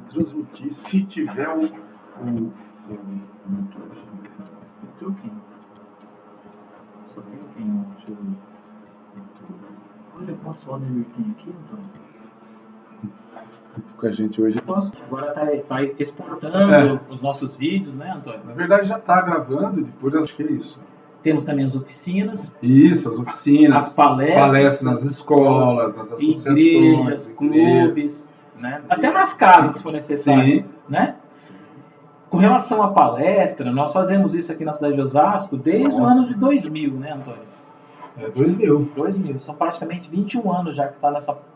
transmitir se tiver o Truquinho. Só tem quem? Deixa eu ver. Olha quantos followers tem aqui, Antônio. com a gente hoje. Agora tá exportando os nossos vídeos, né, Antônio? Na verdade já está gravando, depois acho que é isso. Temos também as oficinas. Isso, as oficinas. As palestras nas escolas, nas associações. Igrejas, clubes, né? Até nas casas, se for necessário. Sim. Né? Sim. Com relação à palestra, nós fazemos isso aqui na cidade de Osasco desde o ano de 2000, né, Antônio? 2000. 2000. São praticamente 21 anos já que está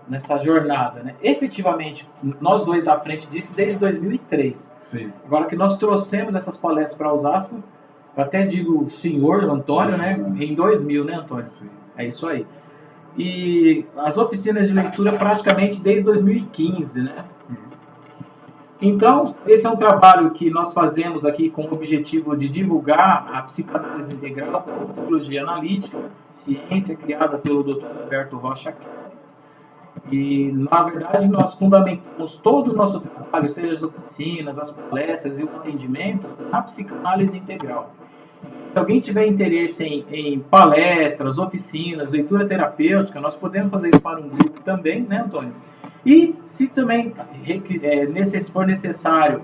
nessa jornada, né? Efetivamente, nós dois à frente disso desde 2003. Sim. Agora que nós trouxemos essas palestras para Osasco, eu até digo o senhor Antônio, né? Em 2000, né, Antônio? Sim. É isso aí. E as oficinas de leitura praticamente desde 2015, né? Então, esse é um trabalho que nós fazemos aqui com o objetivo de divulgar a psicanálise integral, a psicologia analítica, ciência criada pelo Dr. Roberto Rocha. E, na verdade, nós fundamentamos todo o nosso trabalho, seja as oficinas, as palestras e o atendimento, na psicanálise integral. Se alguém tiver interesse em palestras, oficinas, leitura terapêutica, nós podemos fazer isso para um grupo também, né, Antônio? E se também for necessário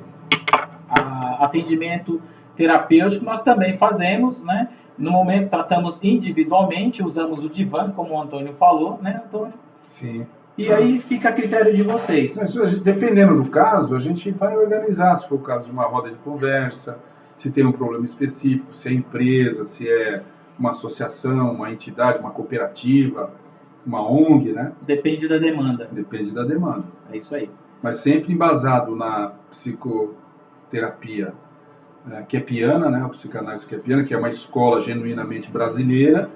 atendimento terapêutico, nós também fazemos, né? No momento tratamos individualmente, usamos o divã, como o Antônio falou, né, Antônio? Sim. E aí fica a critério de vocês. Dependendo do caso, a gente vai organizar, se for o caso de uma roda de conversa, se tem um problema específico, se é empresa, se é uma associação, uma entidade, uma cooperativa, uma ONG, né? Depende da demanda. Depende da demanda. É isso aí. Mas sempre embasado na psicoterapia kepiana, né? A psicanálise kepiana, que é uma escola genuinamente brasileira,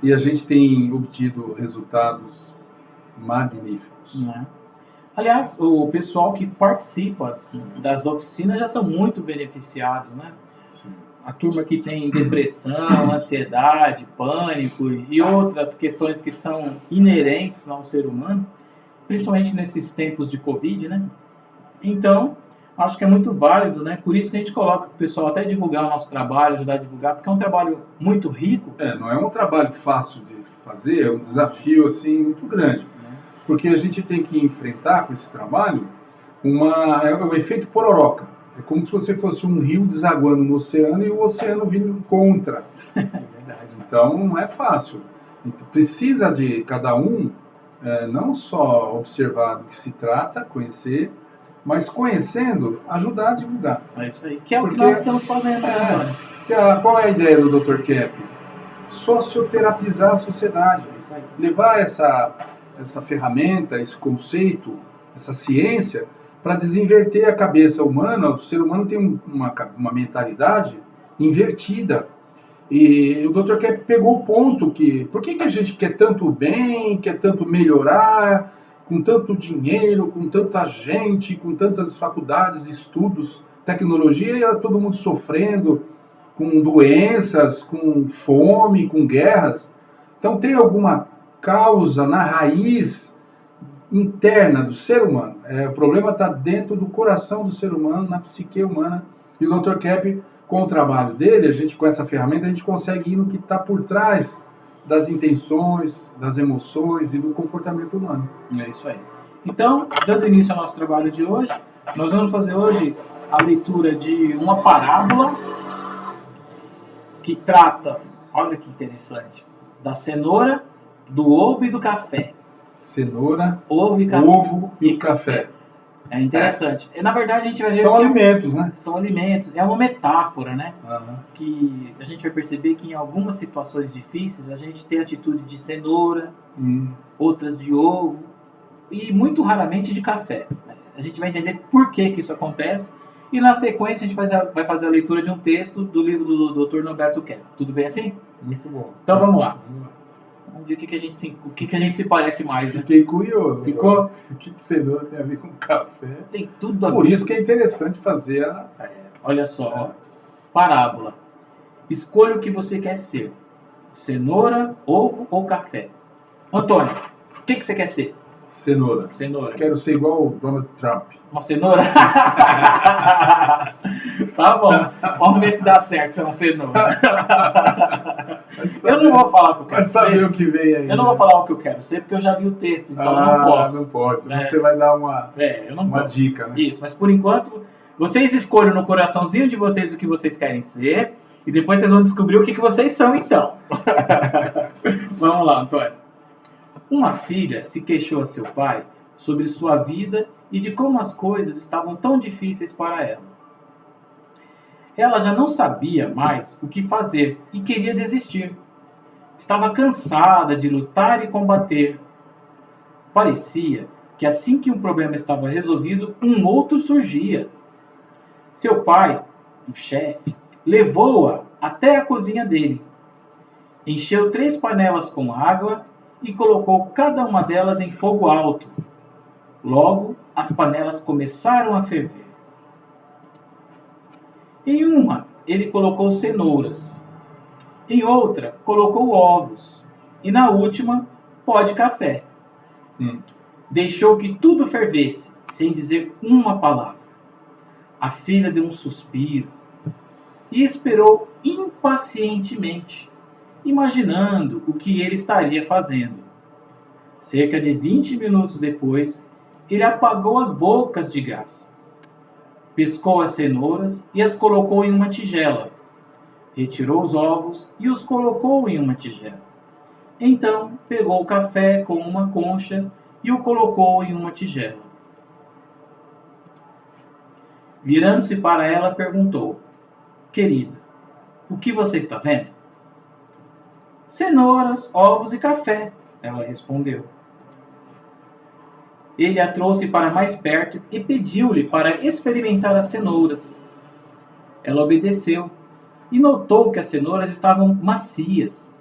e a gente tem obtido resultados magníficos. Né? Aliás, o pessoal que participa das oficinas já são muito beneficiados, né? Sim. A turma que tem depressão, ansiedade, pânico e outras questões que são inerentes ao ser humano, principalmente nesses tempos de Covid, né? Então, acho que é muito válido, né? Por isso que a gente coloca o pessoal até divulgar o nosso trabalho, ajudar a divulgar, porque é um trabalho muito rico. Não é um trabalho fácil de fazer, é um desafio assim muito grande. Porque a gente tem que enfrentar com esse trabalho um efeito pororoca. É como se você fosse um rio desaguando no oceano e o oceano vindo contra. É verdade. Então não é fácil. Então, precisa de cada um não só observar do que se trata, conhecer, mas conhecendo, ajudar a divulgar. É isso aí. Que é o que nós estamos fazendo agora. Qual é a ideia do Dr. Kep? Socioterapizar a sociedade. É isso aí. Levar essa ferramenta, esse conceito, essa ciência, para desinverter a cabeça humana. O ser humano tem uma mentalidade invertida. E o Dr. Kep pegou o ponto que... Por que a gente quer tanto bem, quer tanto melhorar, com tanto dinheiro, com tanta gente, com tantas faculdades, estudos, tecnologia, e todo mundo sofrendo, com doenças, com fome, com guerras? Então tem alguma causa na raiz interna do ser humano. O problema está dentro do coração do ser humano, na psique humana. E o Dr. Kep, com o trabalho dele, com essa ferramenta, a gente consegue ir no que está por trás das intenções, das emoções e do comportamento humano. É isso aí. Então, dando início ao nosso trabalho de hoje, nós vamos fazer hoje a leitura de uma parábola que trata, olha que interessante, da cenoura, do ovo e do café. Cenoura, ovo e café. É interessante. Na verdade, a gente vai ver são alimentos, né? São alimentos. É uma metáfora, né? Uhum. Que a gente vai perceber que em algumas situações difíceis a gente tem atitude de cenoura, outras de ovo e muito raramente de café. A gente vai entender por que isso acontece e na sequência a gente vai fazer a leitura de um texto do livro do Dr. Norberto Kep. Tudo bem assim? Muito bom. Então vamos lá. Vamos ver o que a gente se parece mais, né? Fiquei curioso. Ficou? O que cenoura tem a ver com café? Tem tudo a ver. Por isso que é interessante fazer olha só, ó. Parábola. Escolha o que você quer ser. Cenoura, ovo ou café? Antônio, o que você quer ser? Cenoura. Cenoura. Quero ser igual o Donald Trump. Uma cenoura? Tá bom. Vamos ver se dá certo ser uma cenoura. Eu não vou falar o que eu quero ser. Vai saber ser. O que vem aí. Eu não vou falar o que eu quero ser, porque eu já vi o texto, então eu não posso. Não pode, senão você vai dar uma dica, né? Isso, mas por enquanto, vocês escolhem no coraçãozinho de vocês o que vocês querem ser, e depois vocês vão descobrir o que vocês são, então. Vamos lá, Antônio. Uma filha se queixou a seu pai sobre sua vida e de como as coisas estavam tão difíceis para ela. Ela já não sabia mais o que fazer e queria desistir. Estava cansada de lutar e combater. Parecia que assim que um problema estava resolvido, um outro surgia. Seu pai, o chefe, levou-a até a cozinha dele. Encheu 3 panelas com água e colocou cada uma delas em fogo alto. Logo, as panelas começaram a ferver. Em uma, ele colocou cenouras. Em outra, colocou ovos. E na última, pó de café. Deixou que tudo fervesse, sem dizer uma palavra. A filha deu um suspiro e esperou impacientemente, imaginando o que ele estaria fazendo. Cerca de 20 minutos depois, ele apagou as bocas de gás. Pescou as cenouras e as colocou em uma tigela. Retirou os ovos e os colocou em uma tigela. Então, pegou o café com uma concha e o colocou em uma tigela. Virando-se para ela, perguntou: Querida, o que você está vendo? Cenouras, ovos e café, ela respondeu. Ele a trouxe para mais perto e pediu-lhe para experimentar as cenouras. Ela obedeceu e notou que as cenouras estavam macias.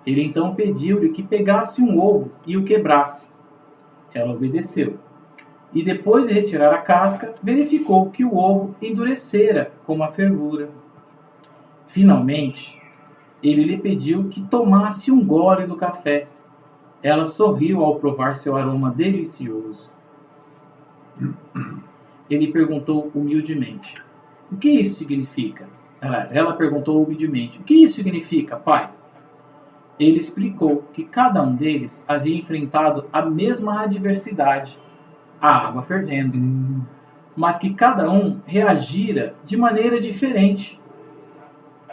Ele então pediu-lhe que pegasse um ovo e o quebrasse. Ela obedeceu. E depois de retirar a casca, verificou que o ovo endurecera com a fervura. Finalmente, ele lhe pediu que tomasse um gole do café. Ela sorriu ao provar seu aroma delicioso. Ele perguntou humildemente: O que isso significa? Aliás, ela perguntou humildemente: O que isso significa, pai? Ele explicou que cada um deles havia enfrentado a mesma adversidade, a água fervendo, mas que cada um reagira de maneira diferente.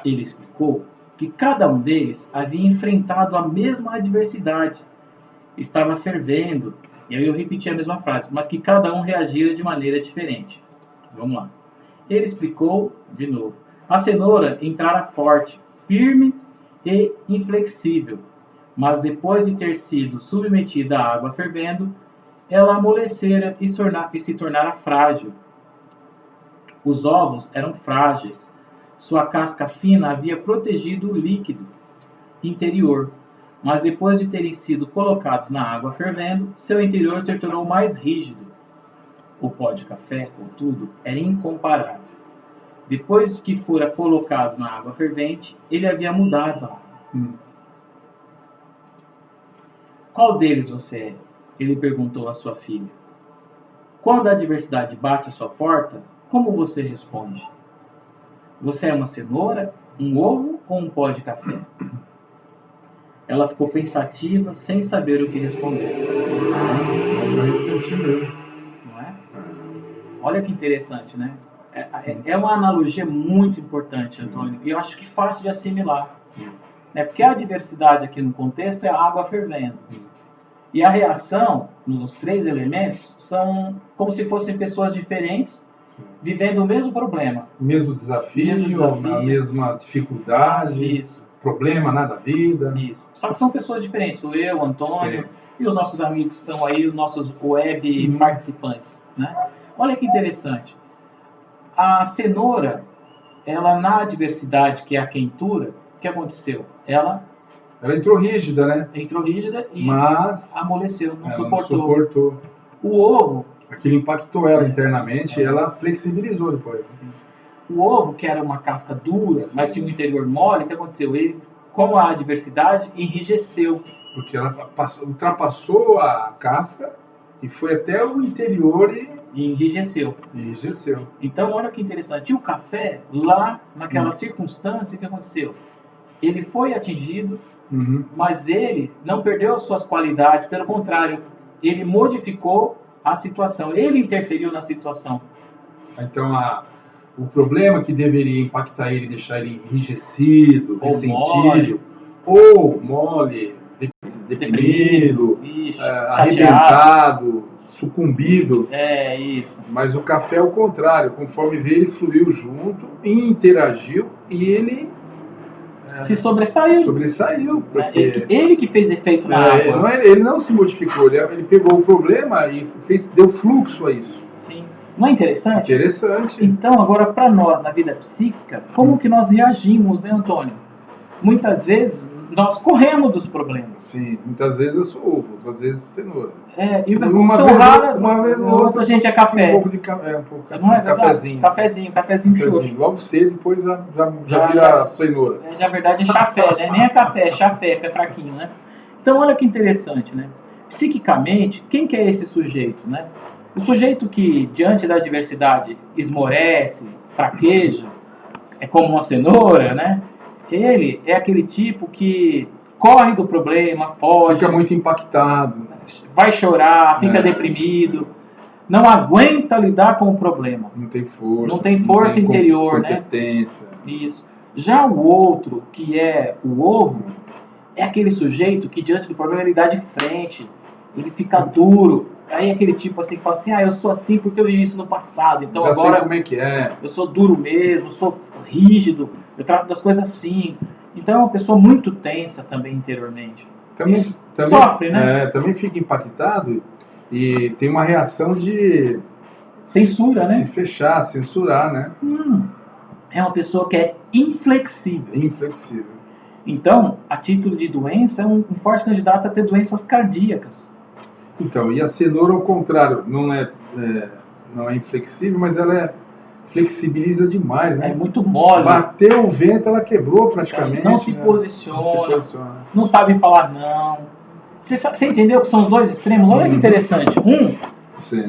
Ele explicou que cada um deles havia enfrentado a mesma adversidade, estava fervendo, e aí eu repeti a mesma frase, mas que cada um reagira de maneira diferente. Vamos lá. Ele explicou de novo. A cenoura entrara forte, firme e inflexível, mas depois de ter sido submetida à água fervendo, ela amolecera e se tornara frágil. Os ovos eram frágeis. Sua casca fina havia protegido o líquido interior, mas depois de terem sido colocados na água fervendo, seu interior se tornou mais rígido. O pó de café, contudo, era incomparável. Depois que fora colocado na água fervente, ele havia mudado a água. Qual deles você é? Ele perguntou à sua filha. Quando a adversidade bate à sua porta, como você responde? Você é uma cenoura, um ovo ou um pó de café? Ela ficou pensativa, sem saber o que responder. Não é? Olha que interessante, né? É uma analogia muito importante, Antônio, e eu acho que fácil de assimilar. Porque a adversidade aqui no contexto é a água fervendo. E a reação nos 3 elementos são como se fossem pessoas diferentes, vivendo o mesmo problema. O mesmo desafio, a mesma dificuldade, Isso. Problema, nada a vida. Isso. Só que são pessoas diferentes. Sou eu, Antônio, e os nossos amigos que estão aí, os nossos web participantes. Né? Olha que interessante. A cenoura, ela na adversidade, que é a quentura, o que aconteceu? Ela entrou rígida, né? Entrou rígida e amoleceu, não suportou. O ovo... Aquilo impactou ela internamente e ela flexibilizou depois. Sim. O ovo, que era uma casca dura, mas tinha um interior mole, o que aconteceu? Ele, com a adversidade, enrijeceu. Porque ela ultrapassou a casca E foi até o interior e enrijeceu. Então, olha que interessante. E o café, lá naquela circunstância, o que aconteceu? Ele foi atingido, mas ele não perdeu as suas qualidades, pelo contrário, ele modificou a situação, ele interferiu na situação. Então, o problema que deveria impactar ele, deixar ele enrijecido, ressentido, ou mole, deprimido, arrebentado, sucumbido. É isso. Mas o café é o contrário. Conforme veio, ele fluiu junto, interagiu e ele se sobressaiu. Porque ele que fez efeito na água. Ele não se modificou, ele pegou o problema e deu fluxo a isso. Sim. Não é interessante? Interessante. Então, agora, para nós, na vida psíquica, como que nós reagimos, né, Antônio? Muitas vezes, nós corremos dos problemas. Sim, muitas vezes eu sou ovo, outras vezes cenoura. São raras, uma vez ou outra a gente é café. Um pouco de café, não é cafezinho. Cafezinho xoxo. Logo cedo, depois já vira cenoura. Na verdade é chafé, né? Nem é café, é chafé, que é fraquinho, né? Então, olha que interessante, né? Psiquicamente, quem que é esse sujeito, né? O sujeito que, diante da adversidade, esmorece, fraqueja, é como uma cenoura, né? Ele é aquele tipo que corre do problema, foge. Fica muito impactado. Vai chorar, fica deprimido. Não aguenta lidar com o problema. Não tem força. Não tem força interior, competência. Né? Isso. Já o outro, que é o ovo, é aquele sujeito que, diante do problema, ele dá de frente. Ele fica duro. Aí aquele tipo assim que fala assim, eu sou assim porque eu vivi isso no passado. Então já agora sei como é que é. Eu sou duro mesmo, sou rígido, eu trato das coisas assim. Então é uma pessoa muito tensa também interiormente. Também sofre, né? Também fica impactado e tem uma reação de censura, né? Se fechar, censurar, né? É uma pessoa que é inflexível. Então, a título de doença, é um forte candidato a ter doenças cardíacas. Então, e a cenoura, ao contrário, não é inflexível, mas ela flexibiliza demais, né? É muito mole. Bateu o vento, ela quebrou praticamente. Não se posiciona, não sabe falar não. Você entendeu que são os dois extremos? Olha que interessante.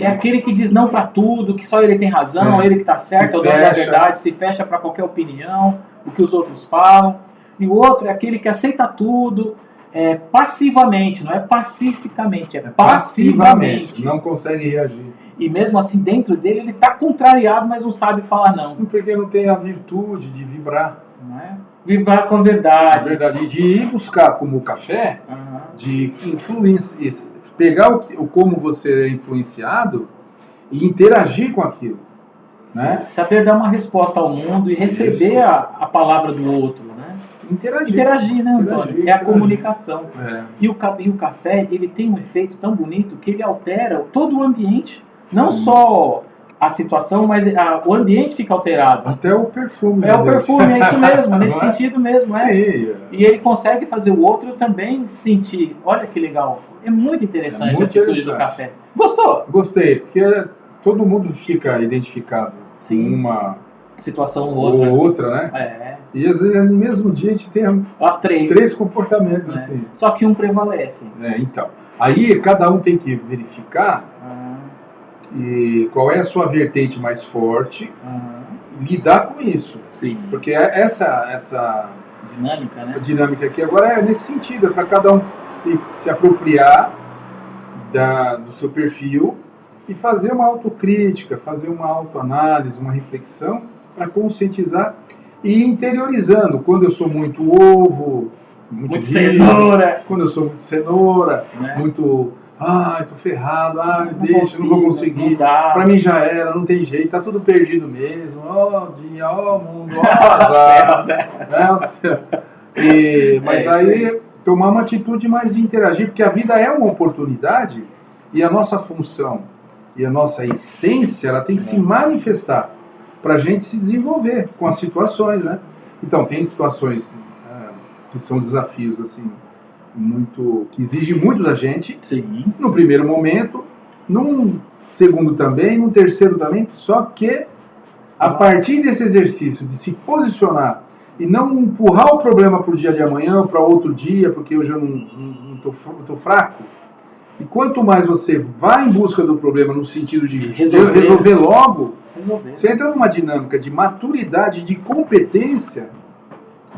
É aquele que diz não para tudo, que só ele tem razão, ele que está certo, é o dono da verdade, se fecha para qualquer opinião, o que os outros falam. E o outro é aquele que aceita tudo, passivamente, não é pacificamente, é passivamente. Não consegue reagir. E mesmo assim, dentro dele, ele está contrariado, mas não sabe falar não. Porque não tem a virtude de vibrar. Não é? Vibrar com a verdade. De ir buscar, como o café, de pegar como você é influenciado e interagir com aquilo. Né? Saber dar uma resposta ao mundo e receber a palavra do outro. Né? Interagir, né, Antônio? É a comunicação. E o café, ele tem um efeito tão bonito que ele altera todo o ambiente. Não só a situação, mas o ambiente fica alterado. Até o perfume. É o perfume, é isso mesmo, nesse sentido mesmo. Sim, E ele consegue fazer o outro também sentir. Olha que legal. É muito interessante a atitude do café. Gostou? Gostei, porque todo mundo fica identificado com uma situação ou outra, né? E às vezes no mesmo dia a gente tem as três comportamentos assim. Só que um prevalece. Então. Aí cada um tem que verificar e qual é a sua vertente mais forte e lidar com isso. Sim. Porque essa dinâmica, essa dinâmica aqui agora é nesse sentido, é para cada um se apropriar do seu perfil e fazer uma autocrítica, fazer uma autoanálise, uma reflexão para conscientizar e interiorizando. Quando eu sou muito ovo, muito cenoura, quando eu sou muito cenoura, muito tô ferrado, deixa, não vou conseguir, pra mim já era, não tem jeito, tá tudo perdido mesmo, dia, mundo, azar, céu. Mas aí tomar uma atitude mais de interagir, porque a vida é uma oportunidade e a nossa função e a nossa essência, ela tem que se manifestar pra gente se desenvolver com as situações, né? Então, tem situações que são desafios, assim, que exige muito da gente. Sim. No primeiro momento, num segundo também, num terceiro também, só que a partir desse exercício de se posicionar e não empurrar o problema para o dia de amanhã, para outro dia, porque hoje eu não estou fraco, E quanto mais você vai em busca do problema no sentido de Resolver logo, você entra numa dinâmica de maturidade, de competência,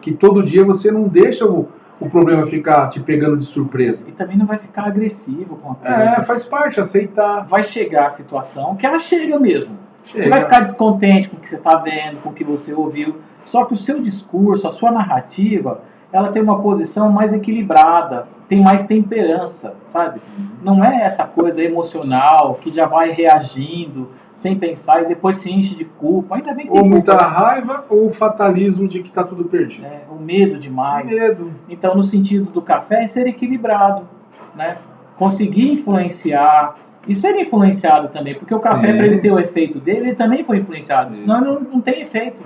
que todo dia você não deixa o problema ficar te pegando de surpresa. E também não vai ficar agressivo com a coisa. Faz parte, aceitar. Vai chegar a situação que ela chega mesmo. Chega. Você vai ficar descontente com o que você está vendo, com o que você ouviu. Só que o seu discurso, a sua narrativa, ela tem uma posição mais equilibrada, tem mais temperança, sabe? Não é essa coisa emocional que já vai reagindo sem pensar e depois se enche de culpa. Ainda bem que tem ou muita culpa, raiva ou o fatalismo de que está tudo perdido. o medo demais. Medo. Então, no sentido do café, é ser equilibrado, né? Conseguir influenciar e ser influenciado também, porque o café, para ele ter o efeito dele, ele também foi influenciado, senão ele não tem efeito.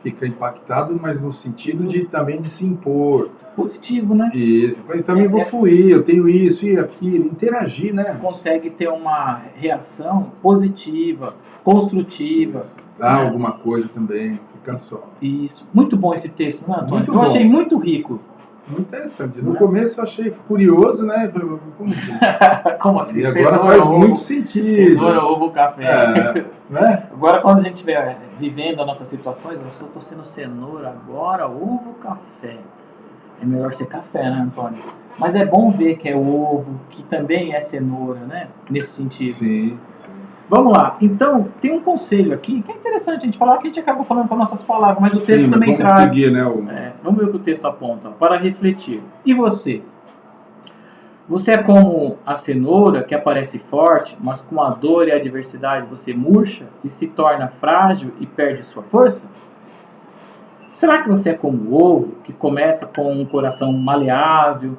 Fica impactado, mas no sentido também de se impor. Positivo, né? Isso. Eu também vou fluir, eu tenho isso e aquilo, interagir, né? Consegue ter uma reação positiva, construtiva. Dá alguma coisa também, fica só. Isso. Muito bom esse texto, não é, Antônio? Muito eu bom. Achei muito rico. Muito interessante. No começo eu achei curioso, né? Como assim? Como assim? E agora faz muito sentido. Cenoura, ovo, café. Né? Agora, quando a gente estiver vivendo as nossas situações, eu estou sendo cenoura agora, ovo, café. É melhor ser café, né, Antônio? Mas é bom ver que é ovo, que também é cenoura, né? Nesse sentido. Sim. Vamos lá. Então, tem um conselho aqui que é interessante a gente falar, que a gente acabou falando com as nossas palavras, mas o texto também traz. Seguir, né, vamos ver o que o texto aponta. Para refletir. E você? Você é como a cenoura que aparece forte, mas com a dor e a adversidade você murcha e se torna frágil e perde sua força? Será que você é como o ovo, que começa com um coração maleável?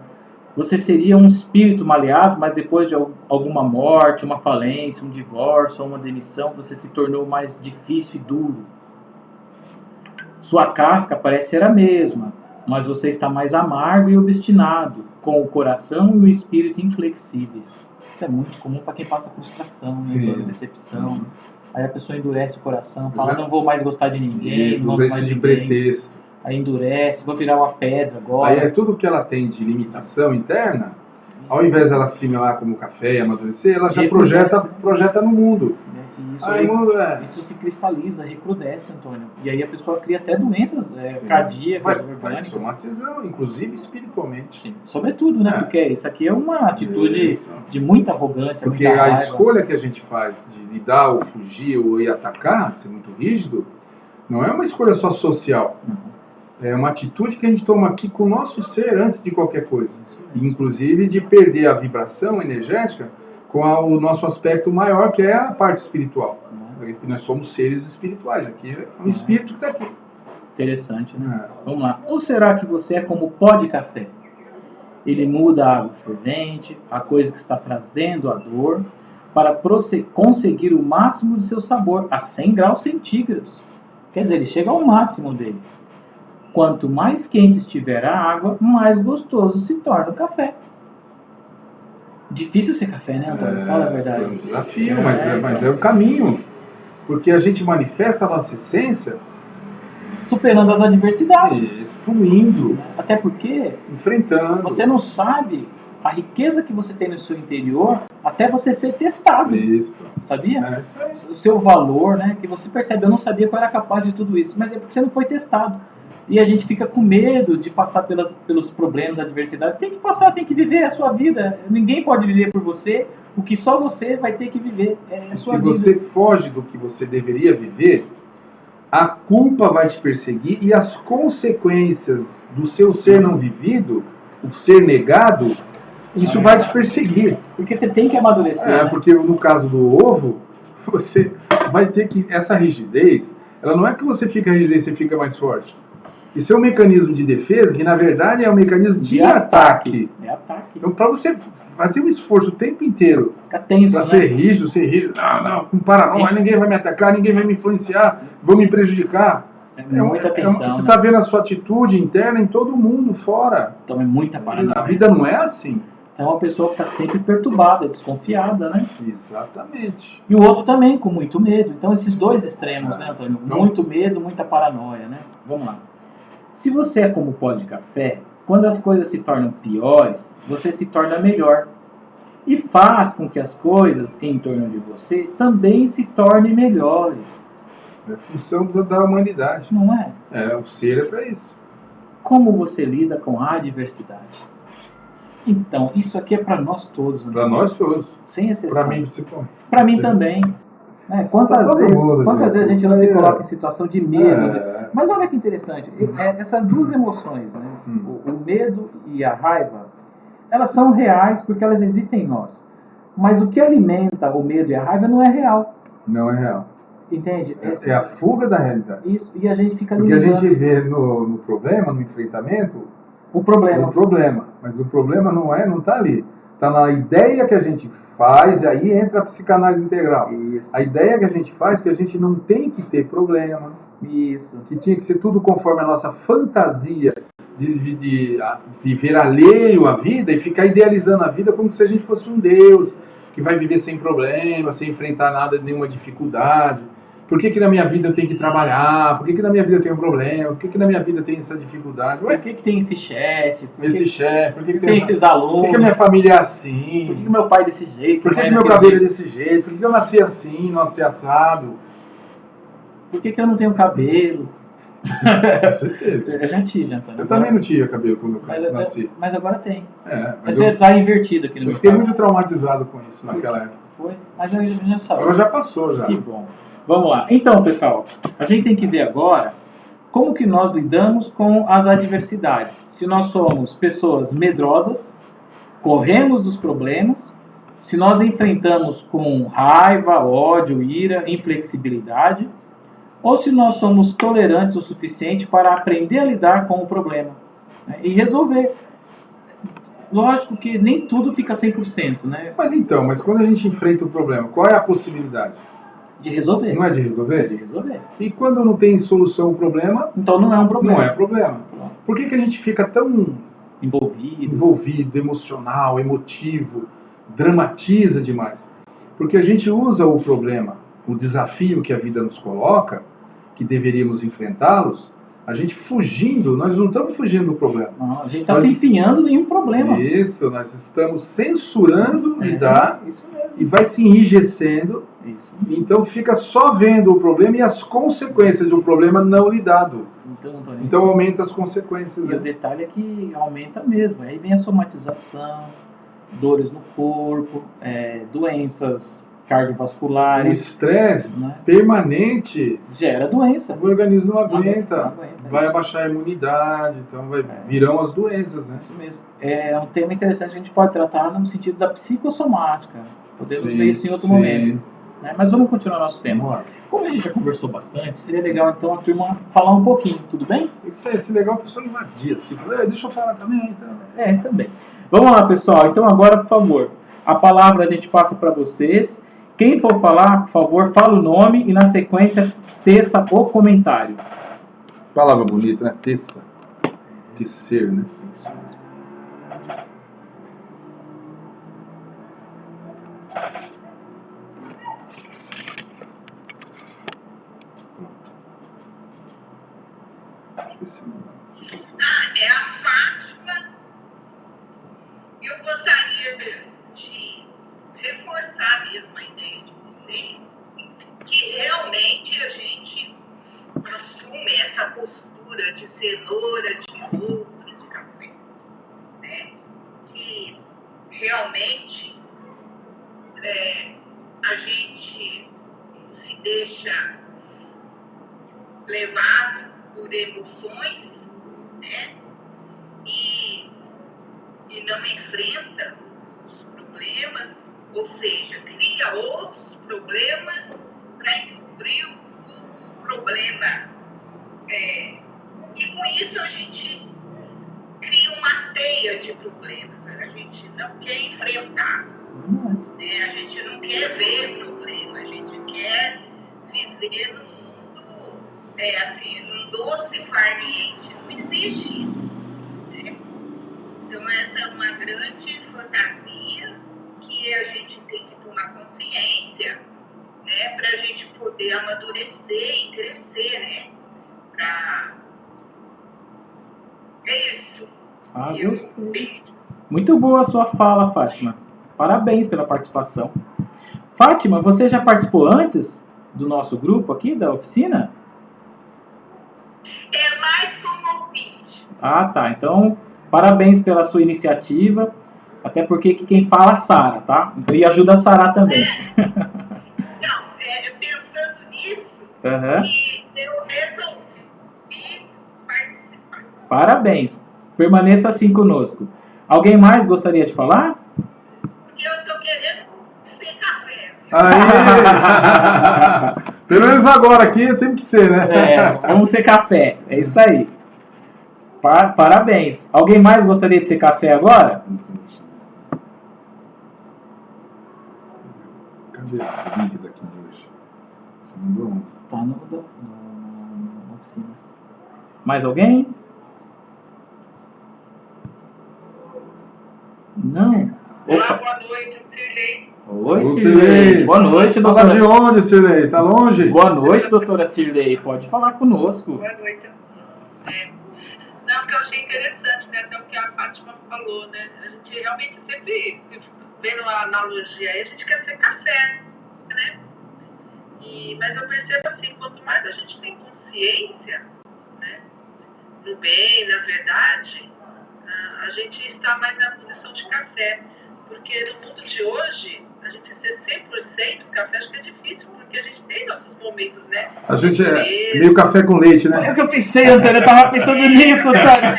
Você seria um espírito maleável, mas depois de alguma morte, uma falência, um divórcio ou uma demissão, você se tornou mais difícil e duro. Sua casca parece ser a mesma, mas você está mais amargo e obstinado, com o coração e o espírito inflexíveis. Isso é muito comum para quem passa frustração, né, decepção. Aí a pessoa endurece o coração, fala, não vou mais gostar de ninguém, não vou mais de pretexto. Aí endurece, vou virar uma pedra agora. Aí é tudo que ela tem de limitação interna, ao invés dela assimilar como café e amadurecer, ela já projeta no mundo. Isso se cristaliza, recrudesce, Antônio. E aí a pessoa cria até doenças cardíacas, vai somatizando, inclusive espiritualmente. Sim, sobretudo, né? Porque isso aqui é uma atitude de muita arrogância, porque muita raiva. A escolha que a gente faz de lidar ou fugir ou ir atacar, ser muito rígido, não é uma escolha só social. É uma atitude que a gente toma aqui com o nosso ser antes de qualquer coisa. Inclusive de perder a vibração energética com o nosso aspecto maior, que é a parte espiritual. Nós somos seres espirituais. Aqui é um espírito que está aqui. Interessante, né? Vamos lá. Ou será que você é como o pó de café? Ele muda a água fervente, a coisa que está trazendo a dor, para conseguir o máximo de seu sabor, a 100 graus centígrados. Quer dizer, ele chega ao máximo dele. Quanto mais quente estiver a água, mais gostoso se torna o café. Difícil ser café, né, Antônio? Fala a verdade. É um desafio, mas é o caminho. Porque a gente manifesta a nossa essência superando as adversidades. Isso, fluindo. Até porque enfrentando. Você não sabe a riqueza que você tem no seu interior até você ser testado. Isso. Sabia? Isso aí. O seu valor, né? Que você percebe, eu não sabia que eu era capaz de tudo isso, mas é porque você não foi testado. E a gente fica com medo de passar pelos problemas, adversidades. Tem que passar, tem que viver a sua vida. Ninguém pode viver por você. O que só você vai ter que viver é a sua vida. Se você foge do que você deveria viver, a culpa vai te perseguir e as consequências do seu ser não vivido, o ser negado, isso vai te perseguir. Porque você tem que amadurecer. Né? Porque no caso do ovo, você vai ter que... Essa rigidez, ela não é que você fica rígido e você fica mais forte. Isso é um mecanismo de defesa que, na verdade, é um mecanismo de ataque. É ataque. Então, para você fazer um esforço o tempo inteiro para ser rígido, não, com paranoia, ninguém vai me atacar, ninguém vai me influenciar, vão me prejudicar. Muita atenção. Você está vendo a sua atitude interna em todo mundo fora. Então é muita paranoia. A vida não é assim. É uma pessoa que está sempre perturbada, desconfiada, né? Exatamente. E o outro também com muito medo. Então esses dois extremos, né, Antônio? Muito medo, muita paranoia, né? Vamos lá. Se você é como o pó de café, quando as coisas se tornam piores, você se torna melhor. e faz com que as coisas em torno de você também se tornem melhores. É função da humanidade. Não é? O ser é para isso. Como você lida com a adversidade? Então, isso aqui é para nós todos. Para nós todos. Sem exceção. Para mim, principalmente. Para mim também. Quantas vezes a gente não se coloca em situação de medo? Mas olha que interessante. Essas duas emoções, né? O medo e a raiva, elas são reais porque elas existem em nós. Mas o que alimenta o medo e a raiva não é real. Não é real. Entende? É a fuga da realidade. Isso, e a gente fica porque a gente isso. vê no problema, no enfrentamento, o problema. Mas o problema não está ali. Está na ideia que a gente faz, e aí entra a psicanálise integral. Isso. A ideia que a gente faz é que a gente não tem que ter problema. Isso. Que tinha que ser tudo conforme a nossa fantasia de viver alheio à vida e ficar idealizando a vida como se a gente fosse um Deus que vai viver sem problema, sem enfrentar nada, nenhuma dificuldade. Por que na minha vida eu tenho que trabalhar? Por que na minha vida eu tenho um problema? Por que na minha vida tem essa dificuldade? Por que tem esse chefe? Por que tem esses alunos? Por que a minha família é assim? Por que meu pai é desse jeito? Por que meu cabelo é desse jeito? Por que eu nasci assim, não nasci assado? Por que eu não tenho cabelo? Você teve. Eu já tive, Antônio. Eu também não tinha cabelo quando eu nasci. Mas agora tem. Mas você está invertido aqui no meu caso. Eu fiquei muito traumatizado com isso naquela época. Foi? Mas eu já sabia. Agora já passou, já. Que bom. Vamos lá. Então, pessoal, a gente tem que ver agora como que nós lidamos com as adversidades. Se nós somos pessoas medrosas, corremos dos problemas, se nós enfrentamos com raiva, ódio, ira, inflexibilidade, ou se nós somos tolerantes o suficiente para aprender a lidar com o problema, né, e resolver. Lógico que nem tudo fica 100%, né? Mas quando a gente enfrenta o problema, qual é a possibilidade? De resolver. Não é de resolver? De resolver. E quando não tem solução o problema... Então não é um problema. Não é problema. Por que a gente fica tão envolvido, emocional, emotivo, dramatiza demais? Porque a gente usa o problema, o desafio que a vida nos coloca, que deveríamos enfrentá-los, a gente fugindo, nós não estamos fugindo do problema. Não, a gente está se enfiando em um problema. Isso, nós estamos censurando lidar isso mesmo. E vai se enrijecendo. Isso. Então fica só vendo o problema e as consequências do problema não lidado. Então aumenta as consequências. E o detalhe é que aumenta mesmo. Aí vem a somatização, dores no corpo, doenças cardiovasculares. O estresse, né, permanente gera doença. O organismo não aguenta. Vai abaixar a imunidade, então virão as doenças, né? Isso mesmo. É um tema interessante que a gente pode tratar no sentido da psicossomática. Podemos ver isso em outro momento. Né? Mas vamos continuar nosso tema. Como a gente já conversou bastante, seria legal então a turma falar um pouquinho, tudo bem? Isso é legal a pessoa invadir, assim, deixa eu falar também. Então. Também. Vamos lá, pessoal. Então agora, por favor, a palavra a gente passa para vocês. Quem for falar, por favor, fala o nome e na sequência teça o comentário. Palavra bonita, né? Teça. Tecer, né? Isso mesmo. É a Fátima. Eu gostaria de reforçar mesmo a ideia de vocês, que realmente a gente assume essa postura de cenoura, de ovo e de café, né? Que realmente a gente se deixa levado por emoções, né? E não enfrenta os problemas, ou seja, cria outros problemas para encobrir o problema. E com isso a gente cria uma teia de problemas. A gente não quer enfrentar, né? A gente não quer ver problema, a gente quer viver num mundo num doce farniente. Não existe isso, né? Então essa é uma grande fantasia que a gente tem que tomar consciência, né, para a gente poder amadurecer e crescer, né? É isso. Gostei. Muito boa a sua fala, Fátima. Parabéns pela participação. Fátima, você já participou antes do nosso grupo aqui, da oficina? É mais como ouvinte. Ah, tá. Então, parabéns pela sua iniciativa. Até porque quem fala é a Sara, tá? E ajuda a Sara também. Não, pensando nisso, Uhum. e eu resolvi participar. Parabéns. Permaneça assim conosco. Alguém mais gostaria de falar? Porque eu tô querendo sem café. Aí! Pelo menos agora aqui tem que ser, né? Vamos ser café. É isso aí. Parabéns. Alguém mais gostaria de ser café agora? Cadê o link daqui de hoje? Você mandou um? Tá na oficina. Mais alguém? Não? Olá, boa noite, Cirlei. Oi, Ô, Cirlei. Boa noite, Fala doutora. de onde, Cirlei? Tá longe? Boa noite, doutora Cirlei. Pode falar conosco. Boa noite. Não, que eu achei interessante, né? Até o que a Fátima falou, né? A gente realmente sempre, se vendo a analogia aí, a gente quer ser café, né? Mas eu percebo assim, quanto mais a gente tem consciência, né, no bem, na verdade, a gente está mais na condição de café. Porque no mundo de hoje, a gente ser 100% café acho que é difícil, porque a gente tem nossos momentos, né? A gente é meio café com leite, né? É o que eu pensei, Antônio. Eu tava pensando nisso, Antônio.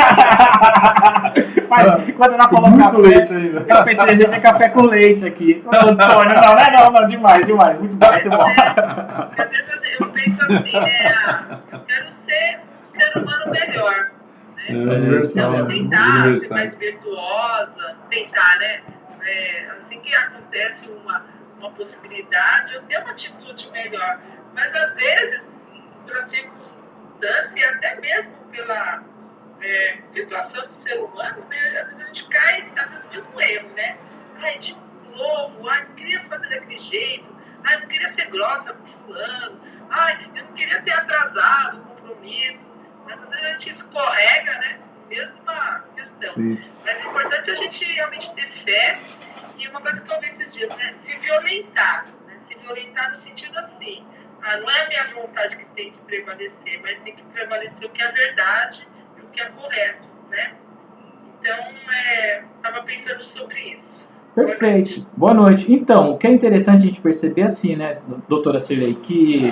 Mas quando ela falou muito café, leite ainda. eu pensei, a gente é café com leite aqui. Antônio, não, demais. Muito bom, muito bom. Às vezes eu penso assim, né? Eu quero ser um ser humano melhor. Né? Universal, Eu vou né? tentar ser Universal. mais virtuosa, tentar, né? Assim que acontece uma possibilidade, eu tenho uma atitude melhor. Mas às vezes, pela circunstância e até mesmo pela situação de ser humano, né? Às vezes a gente cai no mesmo erro, né? Ai, de novo, não queria fazer daquele jeito, não queria ser grossa com fulano, eu não queria ter atrasado o compromisso. Mas às vezes a gente escorrega, né? Mesma questão. Sim. Mas o importante é a gente realmente ter fé. E uma coisa que eu vi esses dias, né? Se violentar. Né? Se violentar no sentido assim. Não é a minha vontade que tem que prevalecer, mas tem que prevalecer o que é verdade e o que é correto, né? Então, estava pensando sobre isso. Perfeito. Boa noite. Então, o que é interessante a gente perceber assim, né, doutora Cirlei, que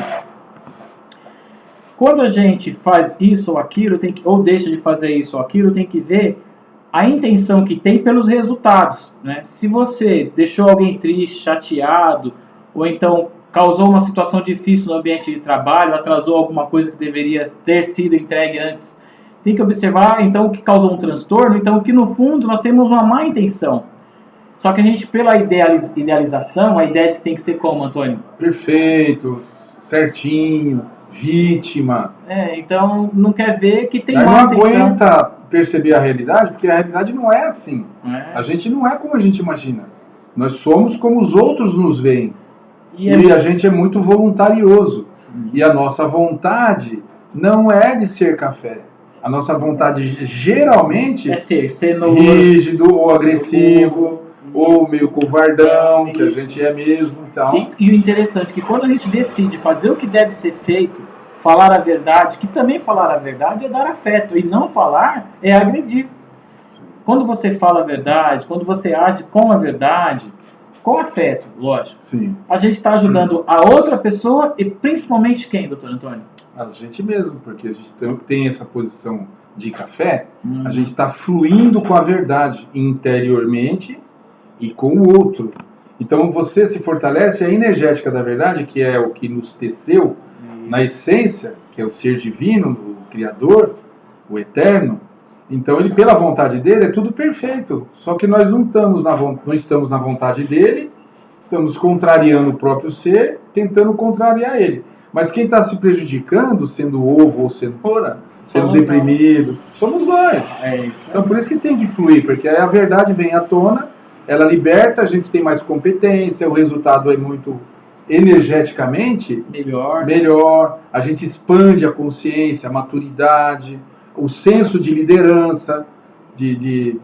quando a gente faz isso ou aquilo, ou deixa de fazer isso ou aquilo, tem que ver a intenção que tem pelos resultados, né? Se você deixou alguém triste, chateado, ou então causou uma situação difícil no ambiente de trabalho, atrasou alguma coisa que deveria ter sido entregue antes, tem que observar então o que causou um transtorno, então que no fundo nós temos uma má intenção. Só que a gente, pela idealização, a ideia de que tem que ser como, Antônio? Perfeito, certinho, vítima. Então não quer ver que tem Aí má não intenção. aguenta perceber a realidade, porque a realidade não é assim. A gente não é como a gente imagina. Nós somos como os outros nos veem. E a gente é muito voluntarioso. Sim. E a nossa vontade não é de ser café. A nossa vontade geralmente É ser cenoura, rígido ou agressivo, ou meio covardão, que a gente é mesmo. Então, e o interessante é que quando a gente decide fazer o que deve ser feito, falar a verdade, que também falar a verdade é dar afeto, e não falar é agredir. Quando você fala a verdade, quando você age com a verdade, com afeto, lógico, sim, a gente está ajudando a outra pessoa e principalmente quem, doutor Antônio? a gente mesmo, porque a gente tem essa posição de café, a gente está fluindo com a verdade interiormente e com o outro. Então você se fortalece a energética da verdade, que é o que nos teceu na essência, que é o ser divino, o Criador, o Eterno. Então ele, pela vontade dele, é tudo perfeito. Só que nós não estamos na vontade dele, estamos contrariando o próprio ser, tentando contrariar ele. Mas quem está se prejudicando, sendo ovo ou cenoura, sendo deprimido, somos nós. Então por isso que tem que fluir, porque aí a verdade vem à tona, ela liberta, a gente tem mais competência, o resultado é muito energeticamente melhor, a gente expande a consciência, a maturidade, o senso de liderança, de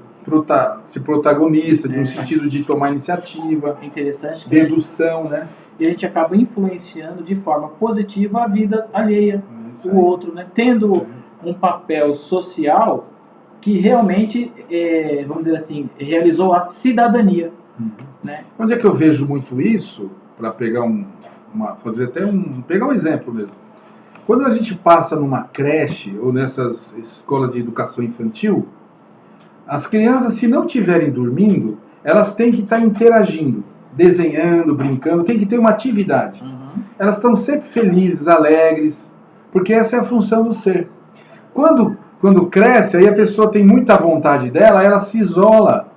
se protagonista, no sentido de tomar iniciativa, Interessante. dedução, né? E a gente acaba influenciando de forma positiva a vida alheia, o outro, né? Tendo um papel social que realmente, vamos dizer assim, realizou a cidadania. Né? Onde é que eu vejo muito isso? Para pegar pegar um exemplo mesmo. Quando a gente passa numa creche ou nessas escolas de educação infantil, as crianças, se não estiverem dormindo, elas têm que estar interagindo, desenhando, brincando, tem que ter uma atividade. Elas estão sempre felizes, alegres, porque essa é a função do ser. Quando cresce, aí a pessoa tem muita vontade dela, ela se isola.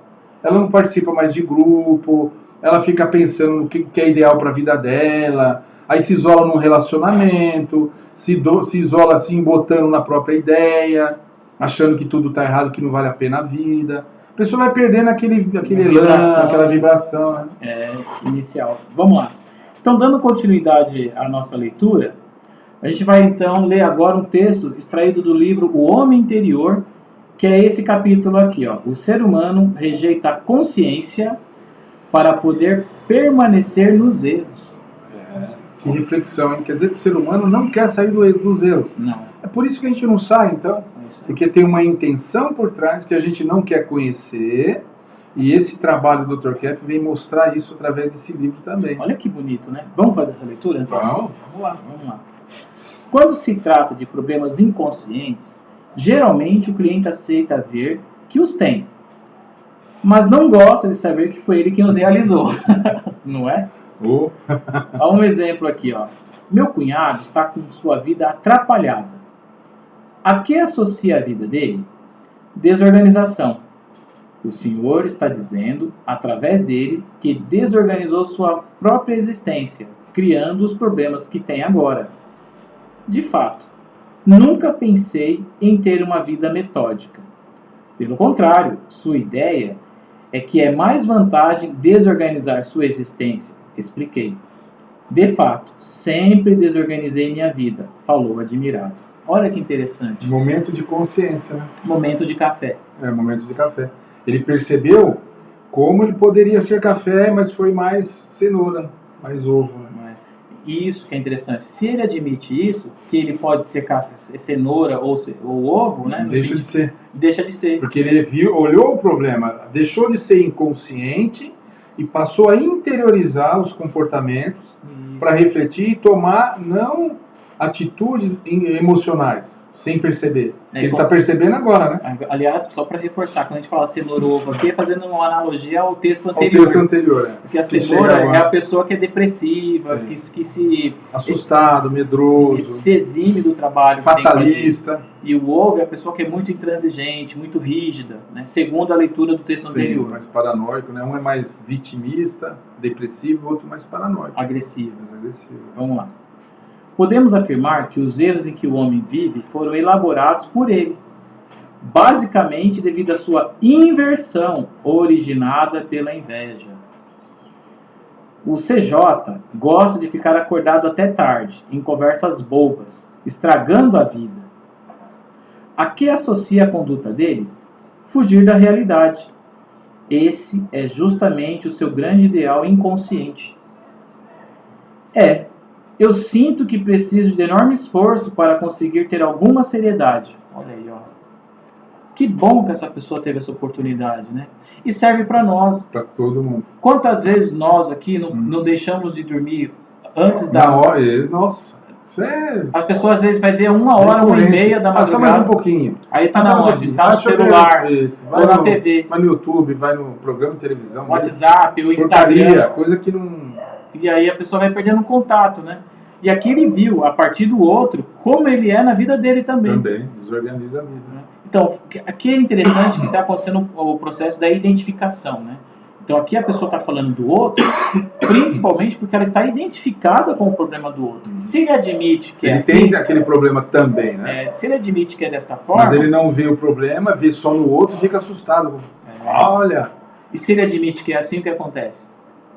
Ela não participa mais de grupo, ela fica pensando no que é ideal para a vida dela, aí se isola num relacionamento, se isola assim, botando na própria ideia, achando que tudo está errado, que não vale a pena a vida. A pessoa vai perdendo aquele elan, aquela vibração. Né? Inicial. Vamos lá. Então, dando continuidade à nossa leitura, a gente vai então ler agora um texto extraído do livro O Homem Interior, que é esse capítulo aqui, ó. O ser humano rejeita a consciência para poder permanecer nos erros. Que reflexão, hein? Quer dizer que o ser humano não quer sair dos erros. Não. É por isso que a gente não sai, então. Porque tem uma intenção por trás que a gente não quer conhecer. E esse trabalho do Dr. Kepp vem mostrar isso através desse livro também. Olha que bonito, né? Vamos fazer essa leitura, então? Vamos lá. Quando se trata de problemas inconscientes, geralmente o cliente aceita ver que os tem, mas não gosta de saber que foi ele quem os realizou. Não é? Há um exemplo aqui, ó. Meu cunhado está com sua vida atrapalhada. A que associa a vida dele? Desorganização. O senhor está dizendo, através dele, que desorganizou sua própria existência, criando os problemas que tem agora. De fato, nunca pensei em ter uma vida metódica. Pelo contrário, sua ideia é que é mais vantagem desorganizar sua existência. Expliquei. De fato, sempre desorganizei minha vida, falou admirado. Olha que interessante. Momento de consciência, né? Momento de café. Momento de café. Ele percebeu como ele poderia ser café, mas foi mais cenoura, mais ovo, né? Isso que é interessante. Se ele admite isso, que ele pode ser cenoura ou ovo, né? Deixa de ser. Deixa de ser. Porque ele olhou o problema, deixou de ser inconsciente e passou a interiorizar os comportamentos para refletir e tomar não atitudes emocionais, sem perceber. Ele está percebendo agora, né? Aliás, só para reforçar, quando a gente fala cenoura ovo aqui, é fazendo uma analogia ao texto anterior. Porque a cenoura é a pessoa que é depressiva, que se... assustado, medroso. Que se exime do trabalho. Fatalista. E o ovo é a pessoa que é muito intransigente, muito rígida, né? Segundo a leitura do texto anterior. Mais paranoico, né? Um é mais vitimista, depressivo, o outro mais paranoico. Agressivo. Mais agressivo. Vamos lá. Podemos afirmar que os erros em que o homem vive foram elaborados por ele, basicamente devido à sua inversão originada pela inveja. O CJ gosta de ficar acordado até tarde, em conversas bobas, estragando a vida. A que associa a conduta dele? Fugir da realidade. Esse é justamente o seu grande ideal inconsciente. Eu sinto que preciso de enorme esforço para conseguir ter alguma seriedade. Olha aí, ó. Que bom que essa pessoa teve essa oportunidade, né? E serve para nós. Para todo mundo. Quantas vezes nós aqui não deixamos de dormir antes da... Nossa, isso é... As pessoas às vezes vai ver 1 hora, 1h30 da madrugada. Passa mais um pouquinho. Aí tá na onde? Tá no celular, ou na TV. Vai no YouTube, vai no programa de televisão. WhatsApp, o Instagram. Coisa que não... E aí a pessoa vai perdendo contato, né? E aqui ele viu, a partir do outro, como ele é na vida dele também. Também, desorganiza a vida. Né? Então, aqui é interessante que está acontecendo o processo da identificação, né? Então aqui a pessoa está falando do outro, principalmente porque ela está identificada com o problema do outro. Se ele admite que ele tem aquele problema também, né? Se ele admite que é desta forma... Mas ele não vê o problema, vê só no outro e fica assustado. Olha! E se ele admite que é assim, o que acontece?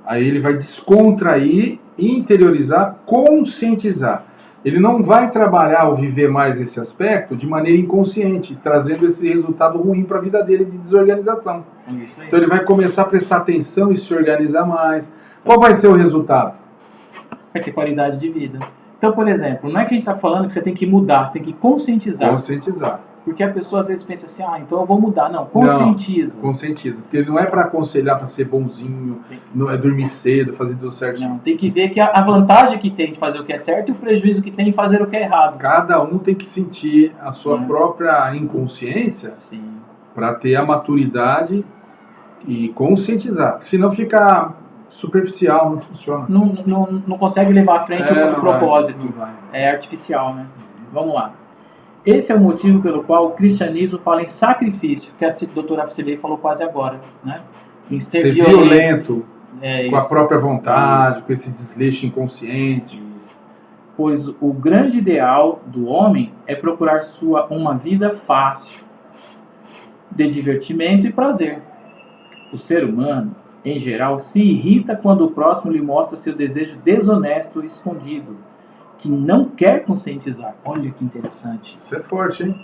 Aí ele vai descontrair, interiorizar, conscientizar. ele não vai trabalhar ou viver mais esse aspecto de maneira inconsciente, trazendo esse resultado ruim para a vida dele de desorganização. Isso aí. Então ele vai começar a prestar atenção e se organizar mais. Qual vai ser o resultado? Vai ter qualidade de vida. Então, por exemplo, não é que a gente está falando que você tem que mudar, você tem que conscientizar. Conscientizar. Porque a pessoa às vezes pensa assim, então eu vou mudar. Não, conscientiza. Não, conscientiza. Porque não é para aconselhar, para ser bonzinho, não é dormir cedo, fazer tudo certinho. Não, tem que ver que a vantagem que tem de fazer o que é certo e o prejuízo que tem de fazer o que é errado. Cada um tem que sentir a sua própria inconsciência para ter a maturidade e conscientizar. Porque senão fica superficial, não funciona. Não consegue levar à frente o propósito. Não vai. É artificial, né? Vamos lá. Esse é o motivo pelo qual o cristianismo fala em sacrifício, que a doutora Afsilei falou quase agora, né? Em ser violento com isso, a própria vontade, com esse desleixo inconsciente. Isso. Pois o grande ideal do homem é procurar uma vida fácil, de divertimento e prazer. O ser humano, em geral, se irrita quando o próximo lhe mostra seu desejo desonesto e escondido, que não quer conscientizar. Olha que interessante. Isso é forte, hein?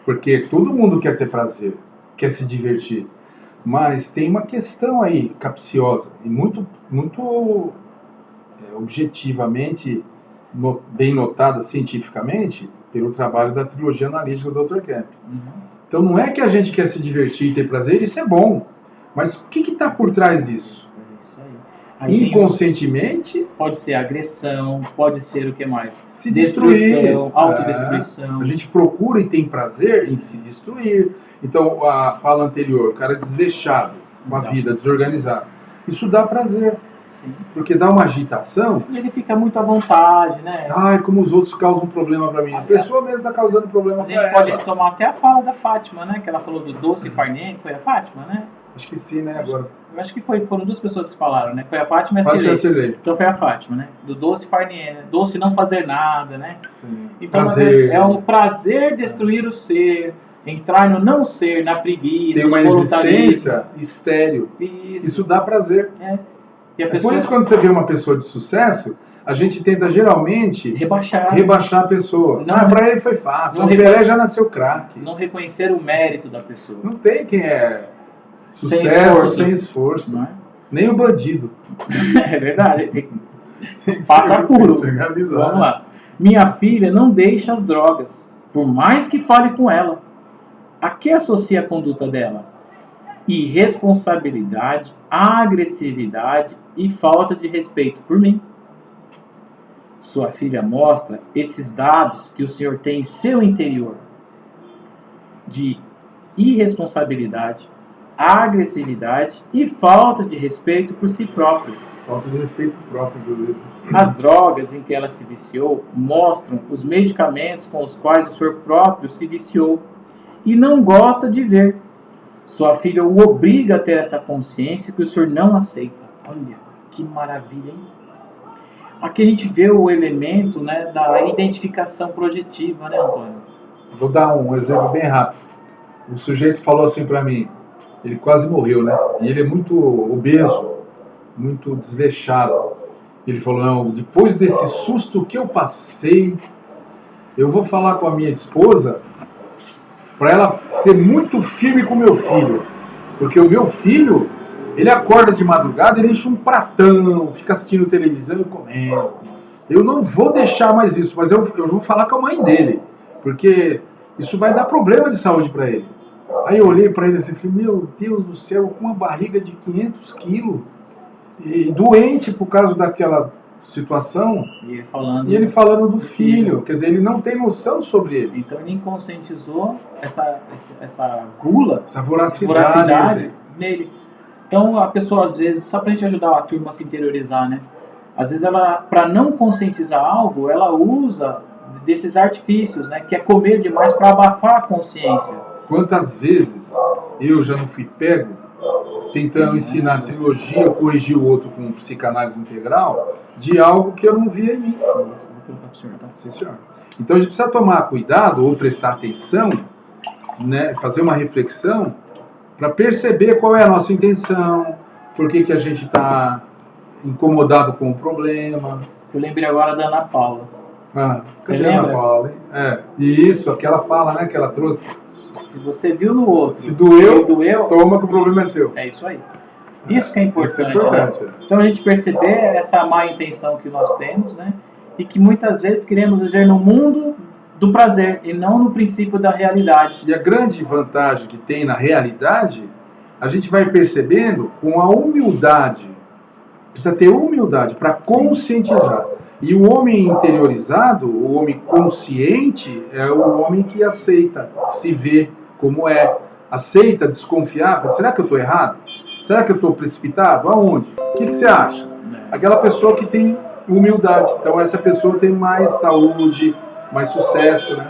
Porque todo mundo quer ter prazer, quer se divertir. Mas tem uma questão aí capciosa e muito objetivamente bem notada cientificamente pelo trabalho da trilogia analítica do Dr. Kemp. Então não é que a gente quer se divertir e ter prazer, isso é bom. Mas o que está por trás disso? Isso aí. Inconscientemente? Pode ser agressão, pode ser o que mais? Se destruir. Autodestruição. A gente procura e tem prazer em se destruir. Então, a fala anterior, o cara desleixado, com a vida desorganizada. Isso dá prazer. Sim. Porque dá uma agitação. E ele fica muito à vontade, né? Ai, como os outros causam problema para mim. A pessoa mesmo está causando problema para ela. A gente pode tomar até a fala da Fátima, né? Que ela falou do doce parnê, foi a Fátima, né? Acho que sim, né? Agora. Eu acho que foram duas pessoas que falaram, né? Foi a Fátima e a Cilei. Então foi a Fátima, né? Do doce farnier, né? Doce não fazer nada, né? Sim. Então prazer. É um prazer destruir o ser, entrar no não ser, na preguiça, tem uma no voluntarismo. existência estéril. Isso dá prazer. E a pessoa... Por isso, quando você vê uma pessoa de sucesso, a gente tenta geralmente rebaixar a pessoa. Para ele foi fácil. O Pelé já nasceu craque. Não reconhecer o mérito da pessoa. Não tem quem é sucesso sem esforço. Não é? Nem o bandido. É verdade. Tem que passar puro. Vamos lá. Minha filha não deixa as drogas, por mais que fale com ela. A que associa a conduta dela? Irresponsabilidade, agressividade e falta de respeito por mim. Sua filha mostra esses dados que o Senhor tem em seu interior de irresponsabilidade, agressividade e falta de respeito por si próprio. Falta de respeito próprio, inclusive. As drogas em que ela se viciou mostram os medicamentos com os quais o Senhor próprio se viciou e não gosta de ver. Sua filha o obriga a ter essa consciência que o Senhor não aceita. Olha, que maravilha, hein? Aqui a gente vê o elemento, né, da identificação projetiva, né, Antônio? Vou dar um exemplo bem rápido. O sujeito falou assim para mim, ele quase morreu, né? E ele é muito obeso, muito desleixado. Ele falou, não, depois desse susto que eu passei, eu vou falar com a minha esposa para ela ser muito firme com o meu filho. Porque o meu filho, ele acorda de madrugada, ele enche um pratão, fica assistindo televisão e comendo. Eu não vou deixar mais isso, mas eu vou falar com a mãe dele. Porque isso vai dar problema de saúde para ele. Aí eu olhei para ele assim, falei, meu Deus do céu, com uma barriga de 500 quilos, e doente por causa daquela situação, e ele falando do filho. Quer dizer, ele não tem noção sobre ele. Então ele conscientizou essa gula, essa voracidade nele. Então a pessoa às vezes, só pra gente ajudar a turma a se interiorizar, né? Às vezes ela, para não conscientizar algo, ela usa desses artifícios, né? Que é comer demais para abafar a consciência. Quantas vezes eu já não fui pego tentando ensinar trilogia ou corrigir o outro com psicanálise integral de algo que eu não via em mim. Isso, vou colocar pro senhor, tá? Sim, senhor. Então a gente precisa tomar cuidado ou prestar atenção, né, fazer uma reflexão para perceber qual é a nossa intenção, por que a gente está incomodado com o problema. Eu lembrei agora da Ana Paula. Você cadê a Ana lembra? Paula, hein? Isso, aquela fala, né, que ela trouxe. Se você viu no outro, Se doeu, doeu, toma que o problema é seu. é isso aí. Isso que é importante, Isso é importante, né? Então a gente perceber essa má intenção que nós temos, né? E que muitas vezes queremos viver no mundo do prazer e não no princípio da realidade. E a grande vantagem que tem na realidade, a gente vai percebendo com a humildade. Precisa ter humildade para conscientizar. E o homem interiorizado, o homem consciente, é o homem que aceita, se vê como é. Aceita desconfiar. Fala, será que eu estou errado? Será que eu estou precipitado? Aonde? O que você acha? Aquela pessoa que tem humildade. Então essa pessoa tem mais saúde, mais sucesso, né?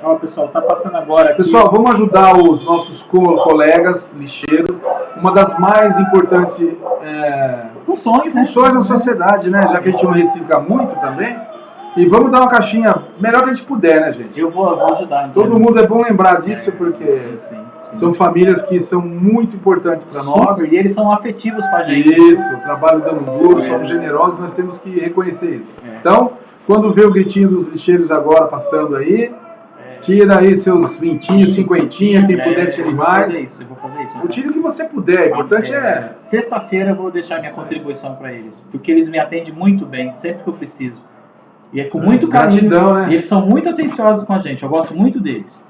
Ó, pessoal, tá passando agora aqui. Pessoal, vamos ajudar os nossos colegas lixeiros. Uma das mais importantes funções, né? funções na sociedade, né? Já que a gente não recicla muito também. E vamos dar uma caixinha melhor que a gente puder, né, gente? Eu vou ajudar. Então. Todo mundo é bom lembrar disso, porque sim. são famílias que são muito importantes para nós. E eles são afetivos com a gente. Isso, o trabalho dando duro, somos generosos, nós temos que reconhecer isso. Então, quando vê o gritinho dos lixeiros agora passando aí, tira aí seus 20, 50, quem puder tirar mais. Eu vou fazer isso. O tiro que você puder, o importante é... Sexta-feira eu vou deixar minha contribuição para eles, porque eles me atendem muito bem, sempre que eu preciso. E é com muito carinho. Gratidão, né? E eles são muito atenciosos com a gente, eu gosto muito deles.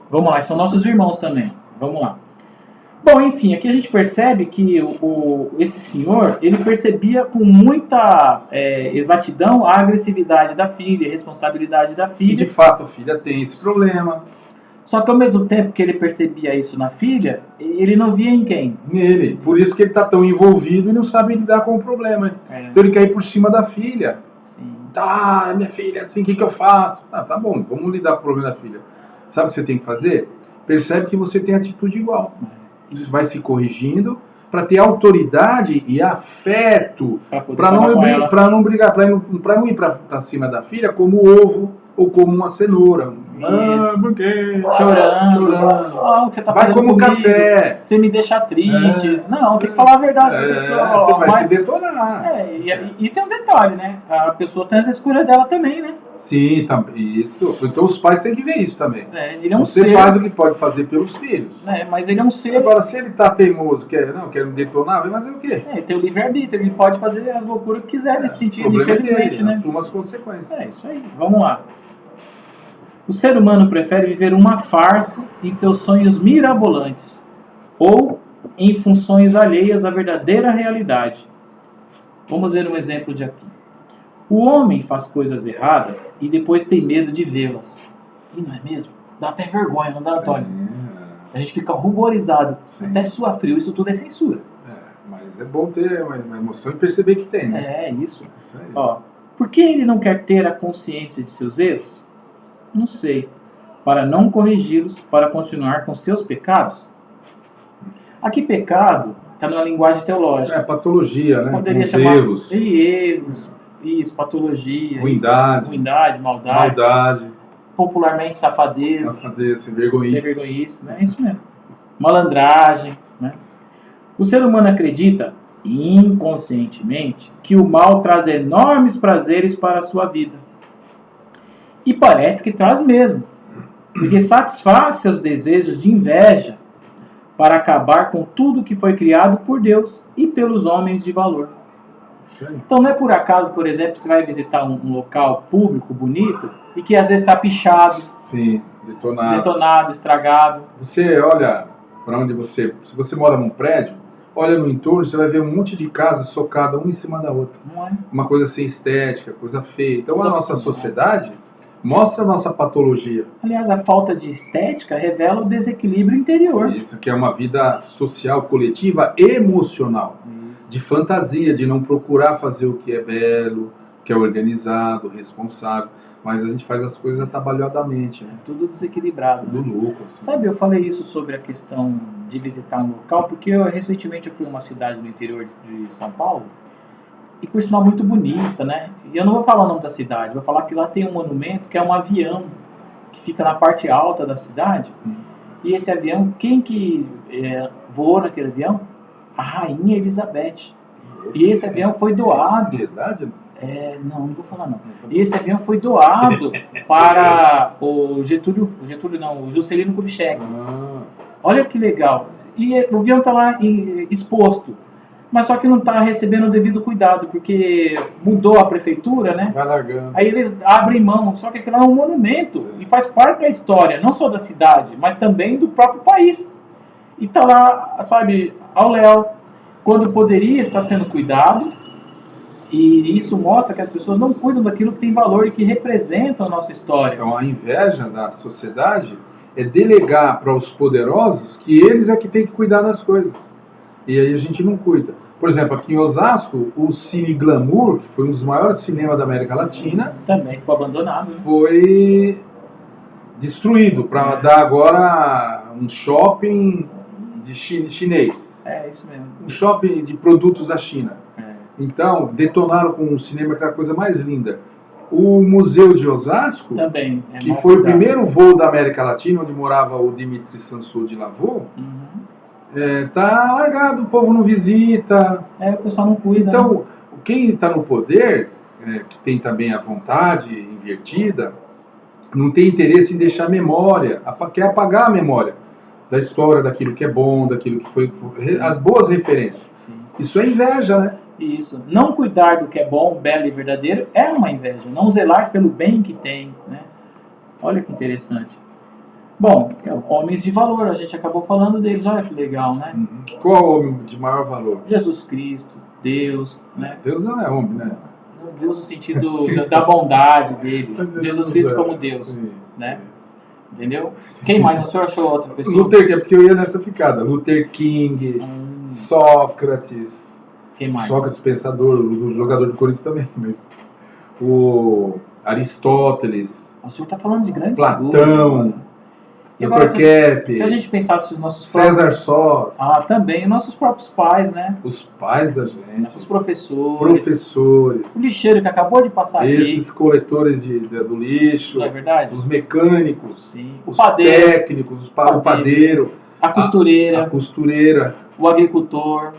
Vamos lá, são nossos irmãos também. Vamos lá. Bom, enfim, aqui a gente percebe que esse senhor, ele percebia com muita exatidão a agressividade da filha, a responsabilidade da filha. E de fato a filha tem esse problema. Só que ao mesmo tempo que ele percebia isso na filha, ele não via em quem? Nele. Por isso que ele está tão envolvido e não sabe lidar com o problema. Então ele quer ir por cima da filha. Sim. Tá lá, minha filha, assim, o que eu faço? Tá bom, vamos lidar com o problema da filha. Sabe o que você tem que fazer? Percebe que você tem atitude igual. Você vai se corrigindo para ter autoridade e afeto para não brigar, para não ir para cima da filha como ovo ou como uma cenoura. Por quê? Chorando. Oh, você tá vai como comigo? Café. Você me deixa triste. Não, tem que falar a verdade pra pessoa. Você vai se detonar. E tem um detalhe, né? A pessoa tem as escolhas dela também, né? Sim, isso. Então os pais têm que ver isso também. Ele é um você ser. Faz o que pode fazer pelos filhos. Mas ele é um ser. Agora, se ele tá teimoso, quer me detonar, vai fazer o quê? Ele tem o livre-arbítrio, ele pode fazer as loucuras que quiser nesse sentido, infelizmente, né? Assuma as consequências. Isso aí. Vamos lá. O ser humano prefere viver uma farsa em seus sonhos mirabolantes ou em funções alheias à verdadeira realidade. Vamos ver um exemplo de aqui. O homem faz coisas erradas e depois tem medo de vê-las. E não é mesmo? Dá até vergonha, não dá, Antônio? A gente fica ruborizado, até sua frio, isso tudo é censura. Mas é bom ter uma emoção e perceber que tem, né? Isso. Isso aí. Ó, por que ele não quer ter a consciência de seus erros? Não sei. Para não corrigi-los, para continuar com seus pecados? Aqui pecado está numa linguagem teológica. Patologia, né? Poderia chamar erros, isso, patologia. Ruindade, maldade. Popularmente safadeza. Safadeza, vergonhice. Né? É isso mesmo. Malandragem. Né? O ser humano acredita, inconscientemente, que o mal traz enormes prazeres para a sua vida. E parece que traz mesmo, porque satisfaz seus desejos de inveja para acabar com tudo que foi criado por Deus e pelos homens de valor. Então não é por acaso, por exemplo, você vai visitar um local público bonito e que às vezes está pichado, sim, detonado, estragado. Você olha para onde se você mora num prédio, olha no entorno, você vai ver um monte de casas socadas uma em cima da outra. Não é? Uma coisa sem estética, coisa feia. Então a nossa sociedade mostra a nossa patologia. Aliás, a falta de estética revela o desequilíbrio interior. Isso, que é uma vida social, coletiva, emocional. De fantasia, de não procurar fazer o que é belo, que é organizado, responsável. Mas a gente faz as coisas atabalhadamente. Né? Tudo desequilibrado. Tudo louco. Assim. Sabe, eu falei isso sobre a questão de visitar um local, porque recentemente eu fui a uma cidade no interior de São Paulo, e por sinal muito bonita, né? E eu não vou falar o nome da cidade, vou falar que lá tem um monumento que é um avião que fica na parte alta da cidade. E esse avião, quem que voou naquele avião? A Rainha Elizabeth. E esse avião foi doado. Verdade? Não vou falar não. Esse avião foi doado para o o Juscelino Kubitschek. Olha que legal. E o avião está lá exposto. Mas só que não está recebendo o devido cuidado, porque mudou a prefeitura, né? Vai largando. Aí eles abrem mão, só que aquilo é um monumento. Sim. E faz parte da história, não só da cidade, mas também do próprio país. E está lá, sabe, ao léu, quando poderia estar sendo cuidado. E isso mostra que as pessoas não cuidam daquilo que tem valor e que representa a nossa história. Então a inveja da sociedade é delegar para os poderosos que eles é que têm que cuidar das coisas. E aí a gente não cuida. Por exemplo, aqui em Osasco, o Cine Glamour, que foi um dos maiores cinemas da América Latina, também ficou abandonado. Foi destruído para dar agora um shopping de chinês. É isso mesmo. Um shopping de produtos da China. Então, detonaram com um cinema, aquela coisa mais linda. O Museu de Osasco, também, que foi o primeiro voo da América Latina, onde morava o Dimitri Sansou de Lavaux, tá largado, o povo não visita. O pessoal não cuida. Então, né? Quem está no poder, que tem também a vontade invertida, não tem interesse em deixar memória, quer apagar a memória da história, daquilo que é bom, daquilo que foi, as boas referências. Sim. Isso é inveja, né? Isso. Não cuidar do que é bom, belo e verdadeiro é uma inveja. Não zelar pelo bem que tem, né? Olha que interessante. Bom, homens de valor, a gente acabou falando deles, olha que legal, né? Qual é o homem de maior valor? Jesus Cristo, Deus, né? Deus não é homem, né? Deus no sentido da bondade dele. Jesus Cristo como Deus, sim, né? Entendeu? Quem mais? O senhor achou outra pessoa? Luther, é porque eu ia nessa picada. Luther King, Sócrates. Quem mais? Sócrates, pensador, o jogador do Corinthians também, mas o Aristóteles. O senhor está falando de grandes Platão, Dr. Kepp, se a gente pensasse nos nossos César Sós. Também os nossos próprios pais, né? Os pais da gente. Os professores. O lixeiro que acabou de passar esses aqui. Coletores do lixo. Não é verdade? Os mecânicos. Sim. Os técnicos. O padeiro. A costureira. A costureira. O agricultor.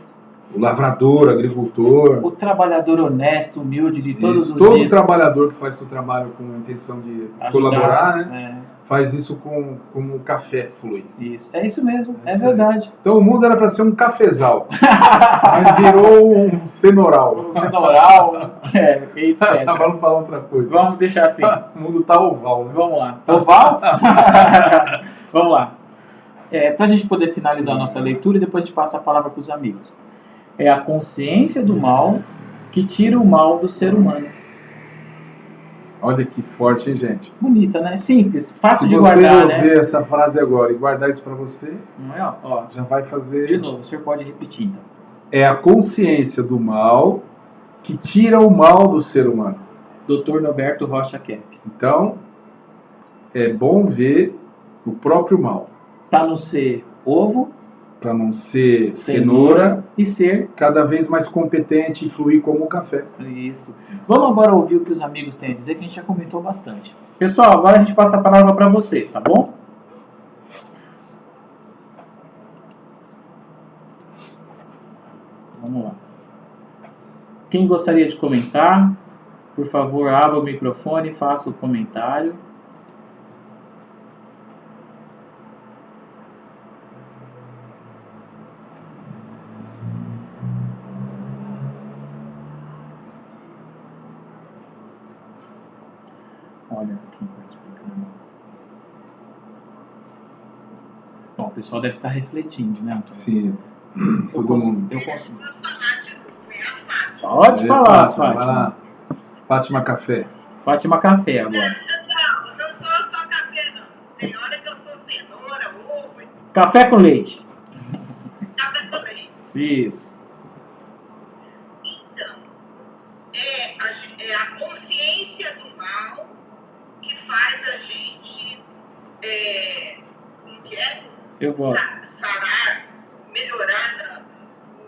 O lavrador, agricultor. O trabalhador honesto, humilde de todos os dias. Todo trabalhador que faz seu trabalho com a intenção de colaborar, né? Faz isso como o café flui. Isso. É isso mesmo, é verdade. Então o mundo era para ser um cafezal, mas virou um cenoral. Um cenoral, etc. Vamos falar outra coisa. Vamos deixar assim. O mundo tá oval, né? Vamos lá. Oval? Vamos lá. Para a gente poder finalizar a nossa leitura e depois a gente passa a palavra para os amigos. É a consciência do mal que tira o mal do ser humano. Olha que forte, hein, gente? Bonita, né? Simples, fácil de guardar, né? Se você ver essa frase agora e guardar isso para você, não é? Ó, já vai fazer... De novo, o senhor pode repetir, então. É a consciência do mal que tira o mal do ser humano. Dr. Norberto Rocha Kepp. Então, é bom ver o próprio mal. Para não ser ovo, para não ser cenoura e ser cada vez mais competente e fluir como o café. Isso. Vamos agora ouvir o que os amigos têm a dizer, que a gente já comentou bastante. Pessoal, agora a gente passa a palavra para vocês, tá bom? Vamos lá. Quem gostaria de comentar, por favor, abra o microfone e faça o comentário. Olha, quem participou. Bom, o pessoal deve estar refletindo, né? Sim. Todo mundo. Eu consigo. Pode falar, Fátima. Fátima Café. Fátima Café agora. Não, não sou só café, não. Tem hora que eu sou cenoura, ovo. Café com leite. Café com leite. Isso. Então, é a consciência do mal que faz a gente, como que é? Eu gosto. Sarar, melhorar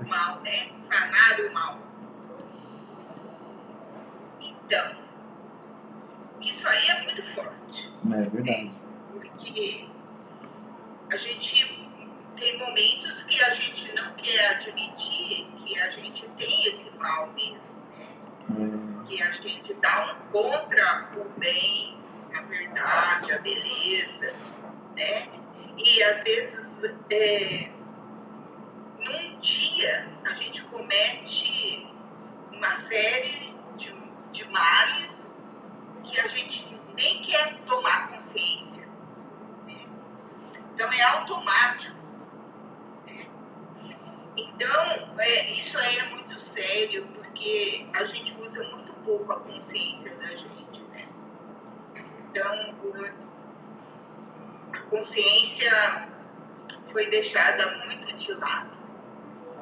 o mal, né? Sanar o mal. Então, isso aí é muito forte. É verdade. Porque a gente tem momentos que a gente não quer admitir que a gente tem esse mal mesmo. Né? porque a gente dá um contra o bem, a verdade, a beleza, né? E às vezes, num dia, a gente comete uma série de males que a gente nem quer tomar consciência, né? Então é automático, né? Então, isso aí é muito sério, porque a gente usa muito pouco a consciência da gente, né? Então, a consciência foi deixada muito de lado.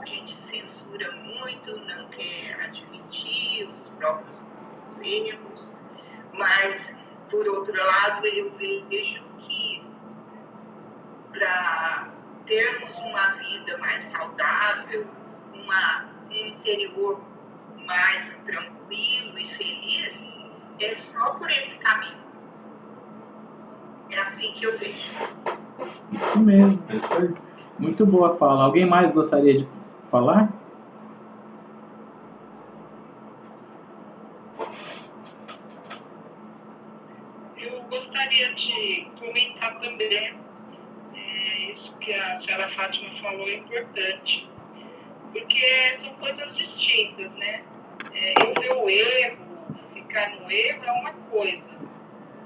A gente censura muito, não quer admitir os próprios erros, mas, por outro lado, eu vejo que para termos uma vida mais saudável, um interior mais tranquilo e feliz, é só por esse caminho. É assim que eu vejo. Isso mesmo, é isso aí. Muito boa fala. Alguém mais gostaria de falar? Eu gostaria de comentar também, isso que a senhora Fátima falou é importante, porque são coisas distintas, né? Eu ver o erro, ficar no erro é uma coisa,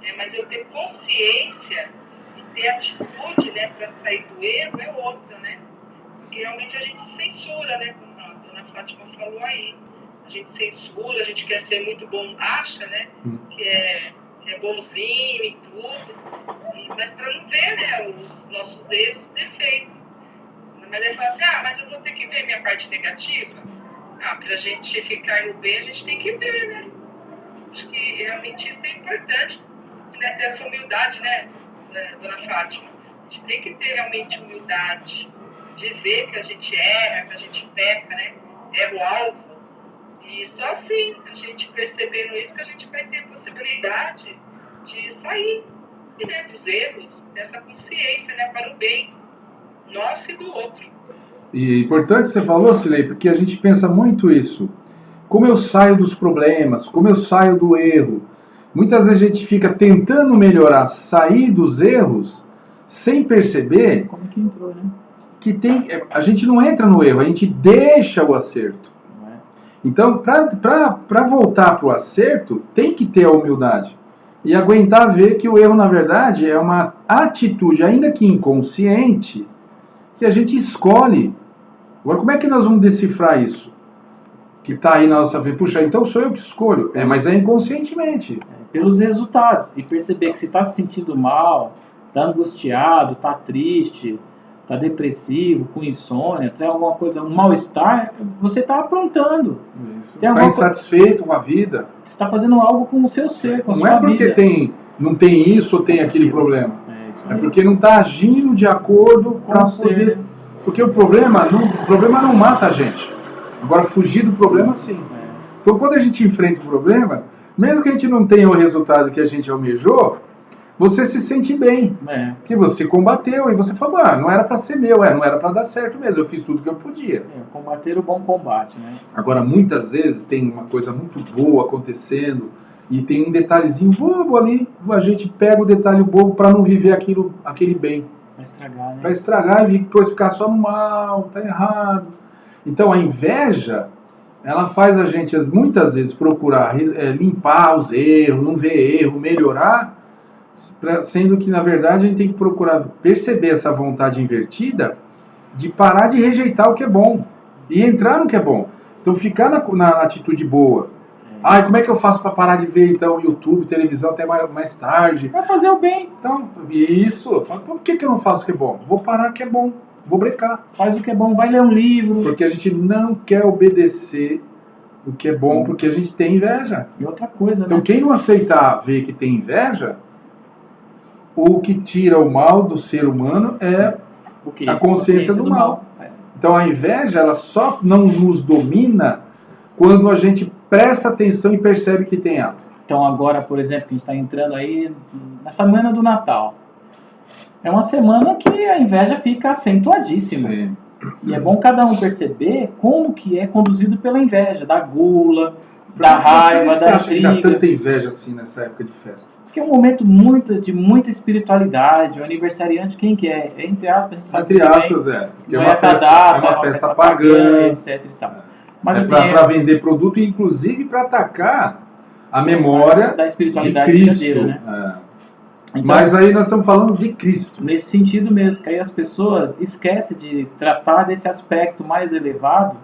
né? Mas eu ter consciência e ter atitude, né, para sair do erro é outra, né? Porque realmente a gente censura, né, como a dona Fátima falou aí. A gente censura, a gente quer ser muito bom, acha, né, que é bonzinho e tudo, mas para não ver, né, os nossos erros, defeitos. Mas ele fala assim, mas eu vou ter que ver minha parte negativa? Para a gente ficar no bem, a gente tem que ver, né? Acho que realmente isso é importante, né, ter essa humildade, né, dona Fátima? A gente tem que ter realmente humildade de ver que a gente erra, que a gente peca, né? Erra o alvo. E só assim, a gente percebendo isso, que a gente vai ter possibilidade de sair, né, dos erros, dessa consciência, né, para o bem nosso e do outro. E é importante você falou, Cilei, porque a gente pensa muito isso. Como eu saio dos problemas, como eu saio do erro. Muitas vezes a gente fica tentando melhorar, sair dos erros, sem perceber Como que entrou, né? que a gente não entra no erro, a gente deixa o acerto. Então, para voltar para o acerto, tem que ter a humildade. E aguentar ver que o erro, na verdade, é uma atitude, ainda que inconsciente, que a gente escolhe. Agora, como é que nós vamos decifrar isso? Que está aí na nossa vida. Puxa, então sou eu que escolho. Mas é inconscientemente. Pelos resultados. E perceber que se está se sentindo mal, está angustiado, está triste, está depressivo, com insônia, tem alguma coisa, um mal-estar, você está aprontando. Está insatisfeito com a vida. Você está fazendo algo com o seu ser, com a sua vida. Não é porque não tem isso ou tem aquele problema. É porque não está agindo de acordo para poder... Porque o problema não mata a gente. Agora, fugir do problema, sim. Então, quando a gente enfrenta o problema, mesmo que a gente não tenha o resultado que a gente almejou, você se sente bem, que você combateu e você falou, não era para ser meu, não era para dar certo mesmo, eu fiz tudo que eu podia. Combater o bom combate, né? Agora, muitas vezes tem uma coisa muito boa acontecendo e tem um detalhezinho bobo ali, a gente pega o detalhe bobo para não viver aquele bem. Vai estragar, né? Vai estragar e depois ficar só no mal, tá errado. Então, a inveja, ela faz a gente, muitas vezes, procurar limpar os erros, não ver erro, melhorar, sendo que, na verdade, a gente tem que procurar perceber essa vontade invertida de parar de rejeitar o que é bom e entrar no que é bom. Então, ficar na atitude boa. Como é que eu faço para parar de ver, então, YouTube, televisão até mais tarde? Vai fazer o bem. Então, isso. Eu falo, por que eu não faço o que é bom? Vou parar o que é bom. Vou brecar. Faz o que é bom, vai ler um livro. Porque a gente não quer obedecer o que é bom, porque a gente tem inveja. E outra coisa, então, quem não aceitar ver que tem inveja, o que tira o mal do ser humano é a consciência do mal. Então, a inveja, ela só não nos domina quando a gente presta atenção e percebe que tem ela. Então, agora, por exemplo, que a gente está entrando aí nessa semana do Natal. É uma semana que a inveja fica acentuadíssima. Sim. E é bom cada um perceber como que é conduzido pela inveja, da gula, da raiva, Por que você da acha que dá briga. tanta inveja assim nessa época de festa? Porque é um momento de muita espiritualidade. O aniversariante, quem que é? Entre aspas, a gente sabe Entre muito aspas, bem. porque Não é essa data, é uma festa pagã, etc. E tal. Mas é assim, para vender produto e inclusive para atacar a memória da de espiritualidade Cristo. verdadeira, né? É. Então, Mas aí nós estamos falando de Cristo. nesse sentido mesmo, que aí as pessoas esquecem de tratar desse aspecto mais elevado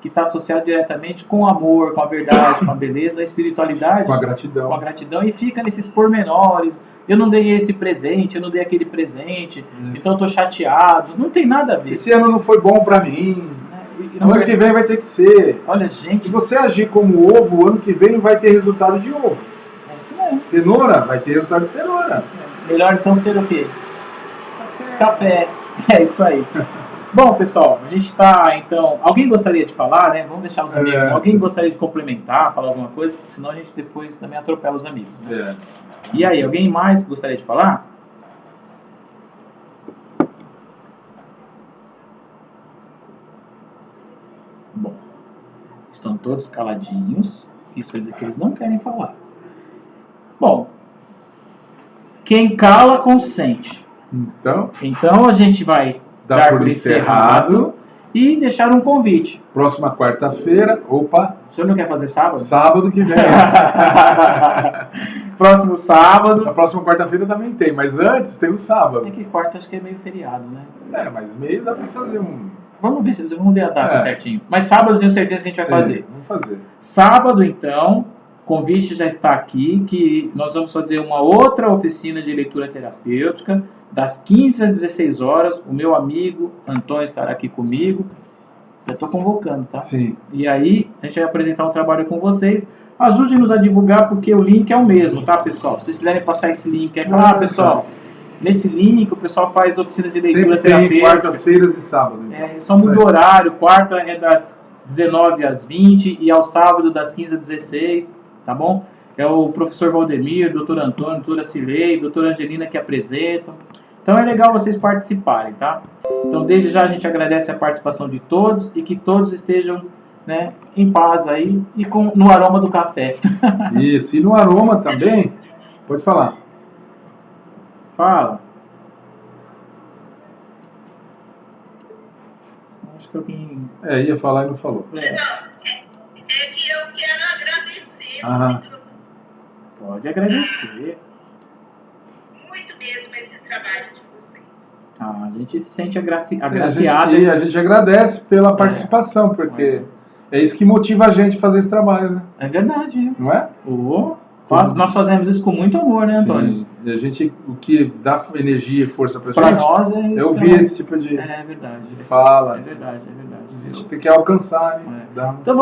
que está associado diretamente com o amor, com a verdade, com a beleza, a espiritualidade, Com a gratidão. com a gratidão, e fica nesses pormenores. Eu não dei esse presente, eu não dei aquele presente, então eu tô chateado. Não tem nada a ver. Esse ano não foi bom para mim. E No ano que vem vai ter que ser. Olha, Se gente, você agir como ovo, o ano que vem vai ter resultado de ovo. é isso mesmo. Cenoura vai ter resultado de cenoura. Melhor então ser o quê? Café. É isso aí. Bom, pessoal, a gente está, então... Alguém gostaria de falar, né? Vamos deixar os amigos. Alguém gostaria de complementar, falar alguma coisa? Porque senão a gente depois também atropela os amigos, né? E aí, alguém mais gostaria de falar? Bom, estão todos caladinhos. Isso quer dizer que eles não querem falar. Bom, quem cala, consente. Então a gente vai dar por encerrado e deixar um convite. Próxima quarta-feira, opa, O senhor não quer fazer sábado? sábado que vem. Próximo sábado. Na próxima quarta-feira também tem, mas antes tem o sábado. É que quarta acho que é meio feriado, né? Mas meio dá pra fazer um... Vamos ver a data certinho. Mas sábado eu tenho certeza que a gente vai fazer. Vamos fazer. Sábado, então, o convite já está aqui, que nós vamos fazer uma outra oficina de leitura terapêutica, das 15 às 16 horas. O meu amigo Antônio estará aqui comigo. Já estou convocando, tá? Sim. E aí, a gente vai apresentar um trabalho com vocês. Ajude-nos a divulgar, porque o link é o mesmo, tá, pessoal? Se vocês quiserem passar esse link, pessoal, nesse link o pessoal faz oficinas de leitura Sempre tem terapêutica. quartas-feiras e sábado. Então. Só muda o horário. Quarta é das 19 às 20 e ao sábado das 15 às 16, tá bom? É o professor Valdemir, doutor Antônio, doutora Cilei, doutora Angelina que apresentam. Então é legal vocês participarem, tá? Então desde já a gente agradece a participação de todos e que todos estejam, né, em paz aí e no aroma do café. Isso, e no aroma também, pode falar. Fala. Acho que alguém... Ia falar e não falou. Não, é que eu quero agradecer muito, Pode agradecer. muito mesmo esse trabalho de vocês. A gente se sente A agraciado. gente agradece pela participação, porque é isso que motiva a gente a fazer esse trabalho, né? É verdade. Não é? Nós fazemos isso com muito amor, né, Antônio? Sim. E a gente, o que dá energia e força pra Pra gente nós é isso. é ouvir esse tipo de É verdade. fala. É verdade, é verdade. A gente tem que alcançar, né? Então